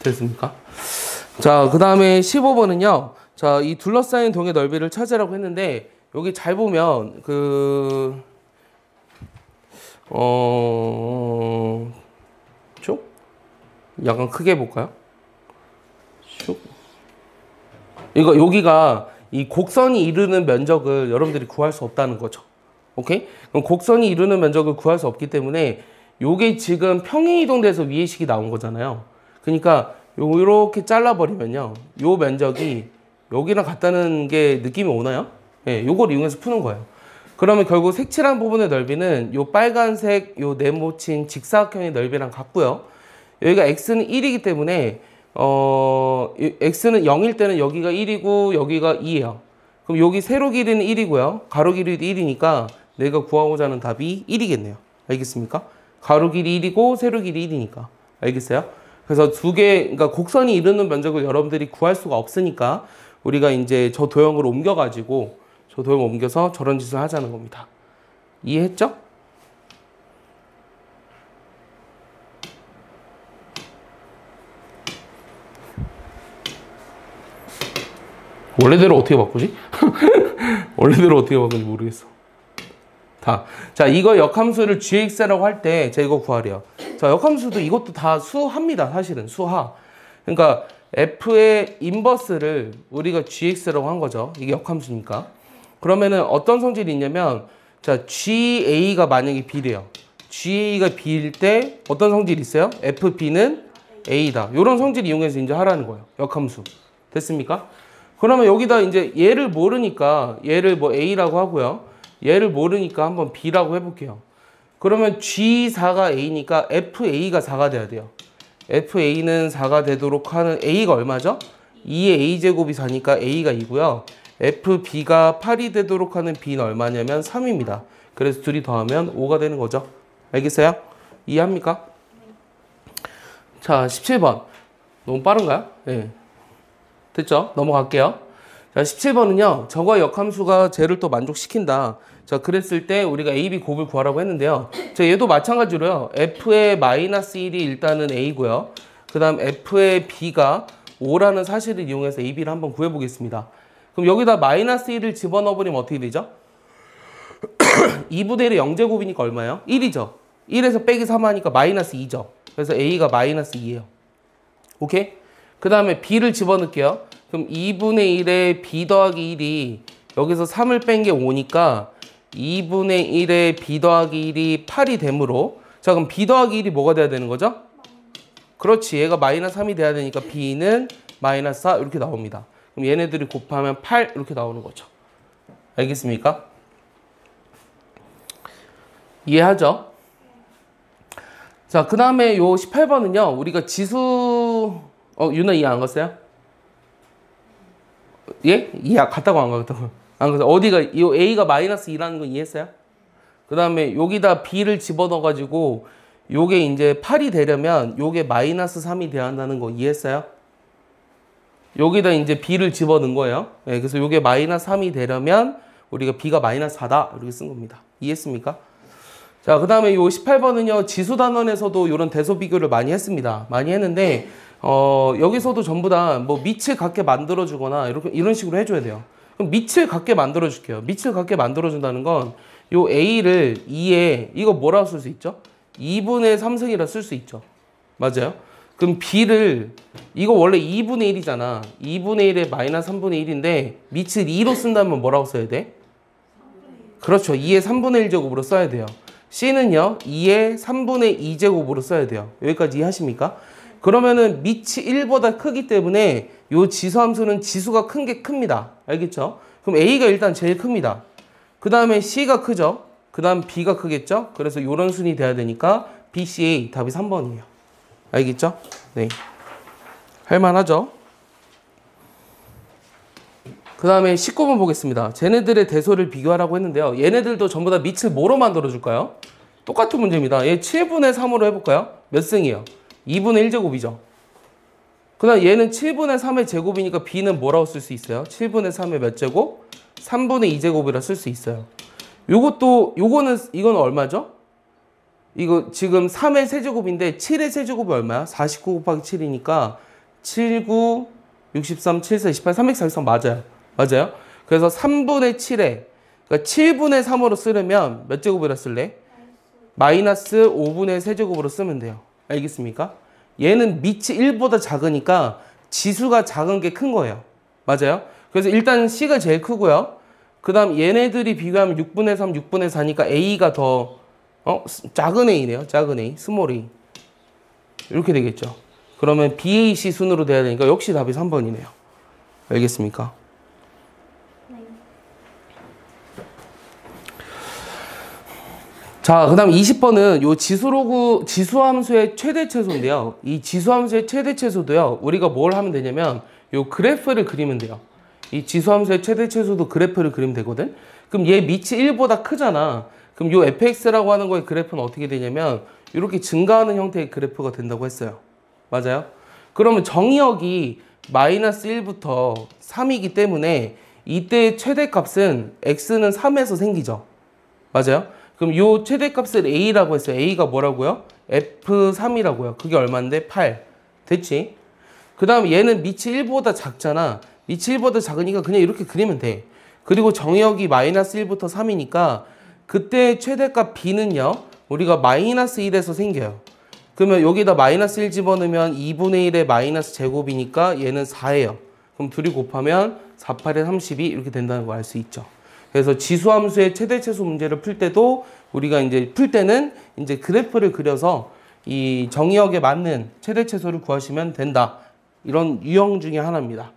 됐습니까? 자, 그 다음에 15번은요. 자, 이 둘러싸인 동의 넓이를 찾으라고 했는데 여기 잘 보면 쭉? 약간 크게 해볼까요? 쭉. 여기가 이 곡선이 이루는 면적을 여러분들이 구할 수 없다는 거죠. 오케이? 그럼 곡선이 이루는 면적을 구할 수 없기 때문에 요게 지금 평행이동돼서 위의식이 나온 거잖아요. 그러니까 요렇게 잘라버리면요. 요 면적이 여기랑 같다는 게 느낌이 오나요? 예, 요걸 이용해서 푸는 거예요. 그러면 결국 색칠한 부분의 넓이는 요 빨간색 요 네모친 직사각형의 넓이랑 같고요. 여기가 x는 1이기 때문에 x는 0일 때는 여기가 1이고 여기가 2예요. 그럼 여기 세로 길이는 1이고요. 가로 길이도 1이니까 내가 구하고자 하는 답이 1이겠네요. 알겠습니까? 가로 길이 1이고 세로 길이 1이니까. 알겠어요? 그래서 그러니까 곡선이 이루는 면적을 여러분들이 구할 수가 없으니까 우리가 이제 저 도형으로 옮겨가지고 저 도형을 옮겨서 저런 짓을 하자는 겁니다. 이해했죠? 원래대로 어떻게 바꾸지? 원래대로 어떻게 바꾸는지 모르겠어. 자, 이거 역함수를 gx라고 할 때 제가 이거 구하래요. 자, 역함수도 이것도 다 수합니다. 사실은 수하. 그러니까 f의 인버스를 우리가 gx라고 한 거죠. 이게 역함수니까. 그러면은 어떤 성질이 있냐면 자, ga가 만약에 b래요. ga가 b일 때 어떤 성질이 있어요? fb는 a다. 이런 성질 이용해서 이제 하라는 거예요. 역함수. 됐습니까? 그러면 여기다 이제 얘를 모르니까 얘를 뭐 a라고 하고요. 얘를 모르니까 한번 b라고 해볼게요. 그러면 G4가 A니까 FA가 4가 돼야 돼요. FA는 4가 되도록 하는 A가 얼마죠? 2의 A제곱이 4니까 A가 2고요. FB가 8이 되도록 하는 B는 얼마냐면 3입니다. 그래서 둘이 더하면 5가 되는 거죠. 알겠어요? 이해합니까? 자, 17번. 너무 빠른가요? 네. 됐죠? 넘어갈게요. 자, 17번은요. 저거 역함수가 쟤를 또 만족시킨다. 자, 그랬을 때 우리가 A, B 곱을 구하라고 했는데요. 자, 얘도 마찬가지로요. F의 마이너스 1이 일단은 A고요. 그 다음 f의 b가 5라는 사실을 이용해서 ab를 한번 구해보겠습니다. 그럼 여기다 마이너스 1을 집어넣어버리면 어떻게 되죠? 2분의 1의 0제곱이니까 얼마예요? 1이죠. 1에서 빼기 3 하니까 마이너스 2죠. 그래서 a가 마이너스 2예요. 오케이? 그 다음에 b를 집어넣을게요. 그럼 2분의 1에 b 더하기 1이 여기서 3을 뺀 게 5니까 2분의 1에 b 더하기 1이 8이 되므로 자 그럼 b 더하기 1이 뭐가 돼야 되는 거죠? 그렇지. 얘가 마이너스 3이 돼야 되니까 b는 마이너스 4 이렇게 나옵니다. 그럼 얘네들이 곱하면 8 이렇게 나오는 거죠. 알겠습니까? 이해하죠? 자, 그 다음에 요 18번은요, 우리가 지수, 유나 이해 안 갔어요? 예? 이해 갔다고 안 갔다고? 안 갔어요. 어디가, 이 A가 마이너스 2라는 건 이해했어요? 그 다음에 여기다 B를 집어넣어가지고, 요게 이제 8이 되려면 요게 마이너스 3이 돼야 한다는 거 이해했어요? 여기다 이제 B를 집어넣은 거예요. 네, 그래서 요게 마이너스 3이 되려면 우리가 B가 마이너스 4다. 이렇게 쓴 겁니다. 이해했습니까? 자, 그 다음에 요 18번은요, 지수 단원에서도 이런 대소 비교를 많이 했습니다. 많이 했는데, 여기서도 전부 다 뭐 밑을 같게 만들어주거나 이런 식으로 해줘야 돼요. 그럼 밑을 같게 만들어줄게요. 밑을 같게 만들어준다는 건, 요 A를 2에, 이거 뭐라고 쓸 수 있죠? 2분의 3승이라 쓸 수 있죠. 맞아요? 그럼 B를, 이거 원래 2분의 1이잖아. 2분의 1에 마이너스 3분의 1인데, 밑을 2로 쓴다면 뭐라고 써야 돼? 그렇죠. 2의 3분의 1제곱으로 써야 돼요. C는요, 2의 3분의 2제곱으로 써야 돼요. 여기까지 이해하십니까? 그러면은 밑이 1보다 크기 때문에 요 지수함수는 지수가 큰 게 큽니다. 알겠죠? 그럼 A가 일단 제일 큽니다. 그 다음에 C가 크죠? 그 다음 B가 크겠죠? 그래서 요런 순이 돼야 되니까 B, C, A 답이 3번이에요. 알겠죠? 네. 할만하죠? 그 다음에 19번 보겠습니다. 쟤네들의 대소를 비교하라고 했는데요. 얘네들도 전부 다 밑을 뭐로 만들어줄까요? 똑같은 문제입니다. 얘 7분의 3으로 해볼까요? 몇 승이에요? 2분의 1제곱이죠. 그 다음 얘는 7분의 3의 제곱이니까 B는 뭐라고 쓸 수 있어요? 7분의 3의 몇 제곱? 3분의 2제곱이라 쓸 수 있어요. 이건 얼마죠? 이거 지금 3의 세제곱인데 7의 세제곱이 얼마야? 49 곱하기 7이니까 7, 9, 63, 7, 4, 28, 343 맞아요. 맞아요? 그래서 3분의 7에, 그러니까 7분의 3으로 쓰려면 몇 제곱이라 쓸래? 마이너스 5분의 세제곱으로 쓰면 돼요. 알겠습니까? 얘는 밑이 1보다 작으니까 지수가 작은 게 큰 거예요. 맞아요? 그래서 일단 C가 제일 크고요. 그 다음 얘네들이 비교하면 6분의 3, 6분의 4니까 A가 더 작은 A네요. 작은 A, 스몰 A. 이렇게 되겠죠. 그러면 BAC 순으로 돼야 되니까 역시 답이 3번이네요. 알겠습니까? 자, 그 다음 20번은 요 지수함수의 최대최소인데요. 이 지수함수의 최대최소도요, 우리가 뭘 하면 되냐면, 요 그래프를 그리면 돼요. 이 지수함수의 최대최소도 그래프를 그리면 되거든? 그럼 얘 밑이 1보다 크잖아. 그럼 요 fx라고 하는 거의 그래프는 어떻게 되냐면, 이렇게 증가하는 형태의 그래프가 된다고 했어요. 맞아요? 그러면 정의역이 마이너스 1부터 3이기 때문에, 이때의 최대값은 x는 3에서 생기죠. 맞아요? 그럼 요 최대값을 A라고 했어요. A가 뭐라고요? F3이라고요. 그게 얼마인데? 8. 됐지? 그 다음 얘는 밑이 1보다 작잖아. 밑이 1보다 작으니까 그냥 이렇게 그리면 돼. 그리고 정의역이 마이너스 1부터 3이니까 그때 최대값 B는요. 우리가 마이너스 1에서 생겨요. 그러면 여기다 마이너스 1 집어넣으면 2분의 1의 마이너스 제곱이니까 얘는 4예요. 그럼 둘이 곱하면 4, 8에 32 이렇게 된다는 걸 알 수 있죠. 그래서 지수함수의 최대최소 문제를 풀 때도 우리가 이제 풀 때는 이제 그래프를 그려서 이 정의역에 맞는 최대최소를 구하시면 된다. 이런 유형 중에 하나입니다.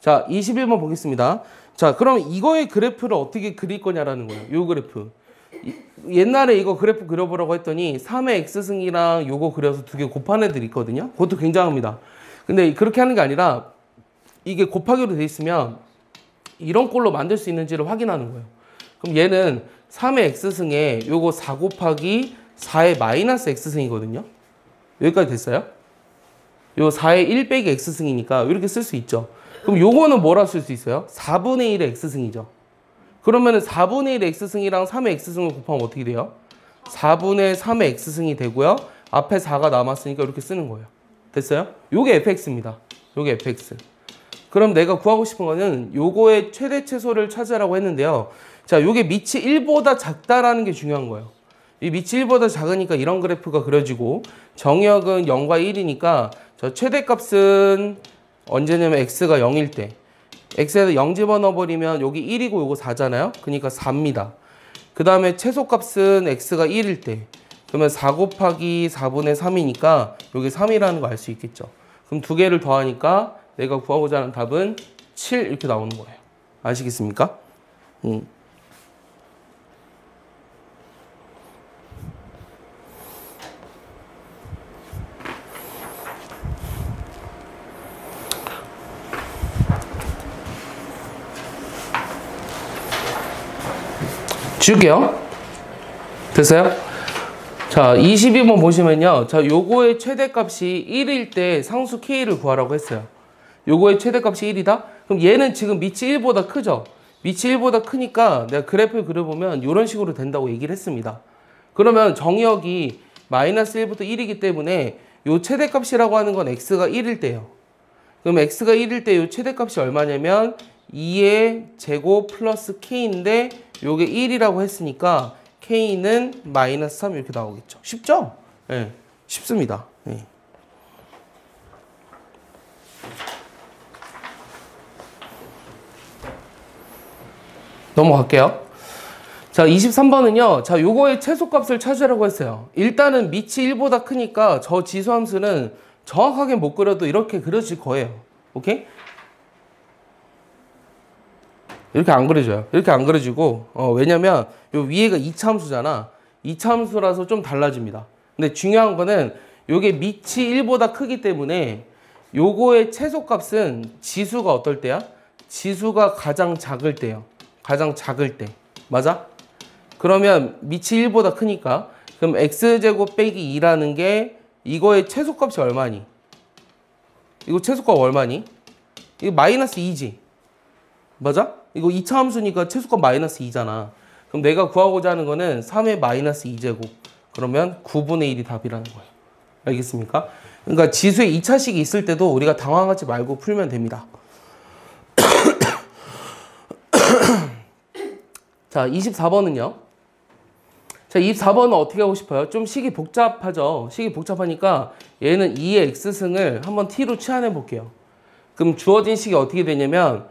자, 21번 보겠습니다. 자, 그럼 이거의 그래프를 어떻게 그릴 거냐라는 거예요. 요 그래프. 옛날에 이거 그래프 그려보라고 했더니 3의 x승이랑 요거 그려서 두 개 곱한 애들 있거든요. 그것도 굉장합니다. 근데 그렇게 하는 게 아니라 이게 곱하기로 돼 있으면 이런 꼴로 만들 수 있는지를 확인하는 거예요. 그럼 얘는 3의 x승에 요거 4 곱하기 4의 마이너스 x승이거든요. 여기까지 됐어요? 요 4의 1 빼기 x승이니까 이렇게 쓸 수 있죠. 그럼 요거는 뭐라 쓸 수 있어요? 4분의 1의 x승이죠. 그러면은 4분의 1의 x승이랑 3의 x승을 곱하면 어떻게 돼요? 4분의 3의 x승이 되고요. 앞에 4가 남았으니까 이렇게 쓰는 거예요. 됐어요? 요게 fx입니다. 요게 fx. 그럼 내가 구하고 싶은 거는 요거의 최대 최소를 찾으라고 했는데요. 자, 요게 밑이 1보다 작다라는 게 중요한 거예요. 이 밑이 1보다 작으니까 이런 그래프가 그려지고 정의역은 0과 1이니까 저 최대값은 언제냐면 x가 0일 때 x에서 0 집어넣어버리면 여기 1이고 요거 4잖아요. 그러니까 4입니다. 그 다음에 최소값은 x가 1일 때 그러면 4 곱하기 4분의 3이니까 여기 3이라는 거 알 수 있겠죠. 그럼 두 개를 더하니까 내가 구하고자 하는 답은 7 이렇게 나오는 거예요. 아시겠습니까? 지울게요. 됐어요? 자, 22번 보시면요. 자, 요거의 최대값이 1일 때 상수 K를 구하라고 했어요. 요거의 최대값이 1이다? 그럼 얘는 지금 밑이 1보다 크죠? 밑이 1보다 크니까 내가 그래프를 그려보면 이런 식으로 된다고 얘기를 했습니다. 그러면 정의역이 마이너스 1부터 1이기 때문에 요 최대값이라고 하는 건 x가 1일 때예요. 그럼 x가 1일 때 요 최대값이 얼마냐면 2의 제곱 플러스 k인데 요게 1이라고 했으니까 k는 마이너스 3 이렇게 나오겠죠. 쉽죠? 네, 쉽습니다. 네. 넘어갈게요. 자, 23번은요. 자, 요거의 최소값을 찾으라고 했어요. 일단은 밑이 1보다 크니까 저 지수함수는 정확하게 못 그려도 이렇게 그려질 거예요. 오케이? 이렇게 안 그려져요. 이렇게 안 그려지고 왜냐면 요 위에가 2차 함수잖아. 2차 함수라서 좀 달라집니다. 근데 중요한 거는 요게 밑이 1보다 크기 때문에 요거의 최소값은 지수가 어떨 때야? 지수가 가장 작을 때요. 가장 작을 때. 맞아? 그러면 밑이 1보다 크니까 그럼 x제곱 빼기 2라는 게 이거의 최소값이 얼마니? 이거 최소값 얼마니? 이거 마이너스 2지. 맞아? 이거 2차 함수니까 최소값 마이너스 2잖아. 그럼 내가 구하고자 하는 거는 3의 마이너스 2제곱. 그러면 9분의 1이 답이라는 거예요. 알겠습니까? 그러니까 지수에 2차식이 있을 때도 우리가 당황하지 말고 풀면 됩니다. 자, 24번은요. 자, 24번은 어떻게 하고 싶어요? 좀 식이 복잡하죠? 식이 복잡하니까 얘는 2의 x승을 한번 t로 치환해 볼게요. 그럼 주어진 식이 어떻게 되냐면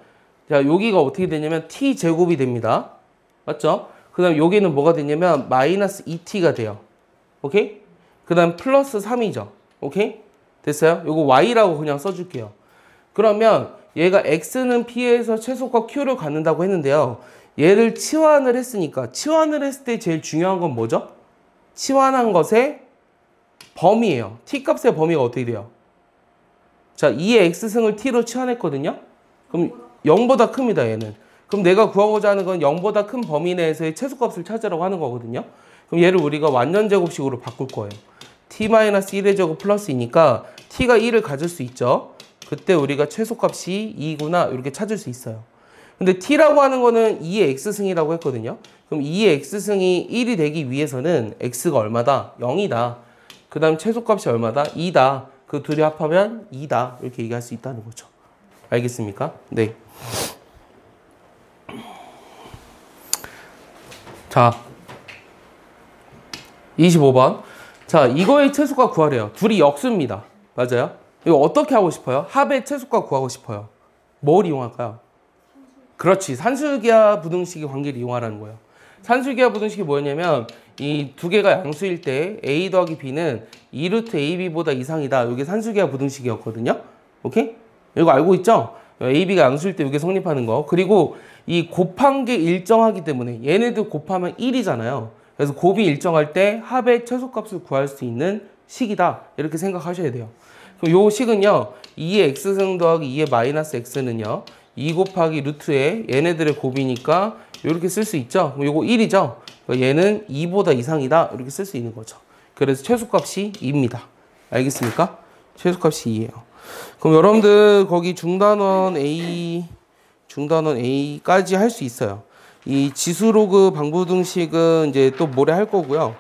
자, 여기가 어떻게 되냐면 t제곱이 됩니다. 맞죠? 그 다음 여기는 뭐가 되냐면 마이너스 2t가 돼요. 오케이? 그 다음 플러스 3이죠. 오케이? 됐어요? 요거 y라고 그냥 써줄게요. 그러면 얘가 x는 p에서 최소값 q를 갖는다고 했는데요. 얘를 치환을 했으니까 치환을 했을 때 제일 중요한 건 뭐죠? 치환한 것의 범위예요. t값의 범위가 어떻게 돼요? 자, 2의 x승을 t로 치환했거든요. 그럼 0보다 큽니다, 얘는. 그럼 내가 구하고자 하는 건 0보다 큰 범위 내에서의 최소값을 찾으라고 하는 거거든요. 그럼 얘를 우리가 완전제곱식으로 바꿀 거예요. t-1의 제곱 플러스 2니까 t가 1을 가질 수 있죠. 그때 우리가 최소값이 2구나 이렇게 찾을 수 있어요. 근데 t라고 하는 거는 2의 x승이라고 했거든요. 그럼 2의 x승이 1이 되기 위해서는 x가 얼마다? 0이다. 그 다음 최소값이 얼마다? 2다. 그 둘이 합하면 2다. 이렇게 얘기할 수 있다는 거죠. 알겠습니까? 네. 자, 25번. 자, 이거의 최소값 구하래요. 둘이 역수입니다. 맞아요? 이거 어떻게 하고 싶어요? 합의 최소값 구하고 싶어요. 뭘 이용할까요? 그렇지. 산술기하 부등식의 관계를 이용하라는 거예요. 산술기하 부등식이 뭐냐면 이 두 개가 양수일 때 a 더하기 b는 2루트 ab보다 이상이다. 이게 산술기하 부등식이었거든요. 오케이? 이거 알고 있죠? ab가 양수일 때 이게 성립하는 거. 그리고 이 곱한 게 일정하기 때문에 얘네들 곱하면 1이잖아요. 그래서 곱이 일정할 때 합의 최소값을 구할 수 있는 식이다. 이렇게 생각하셔야 돼요. 그럼 요 식은요. 2의 x승 더하기 2의 마이너스 x는요. 2 곱하기 루트에 얘네들의 곱이니까 이렇게 쓸 수 있죠. 그럼 요거 1이죠. 얘는 2보다 이상이다. 이렇게 쓸 수 있는 거죠. 그래서 최소값이 2입니다. 알겠습니까? 최소값이 2예요. 그럼 여러분들 거기 중단원 A까지 할 수 있어요. 이 지수로그 방부등식은 이제 또 모레 할 거고요.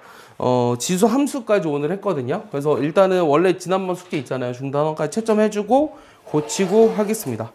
지수 함수까지 오늘 했거든요. 그래서 일단은 원래 지난번 숙제 있잖아요. 중단원까지 채점해주고 고치고 하겠습니다.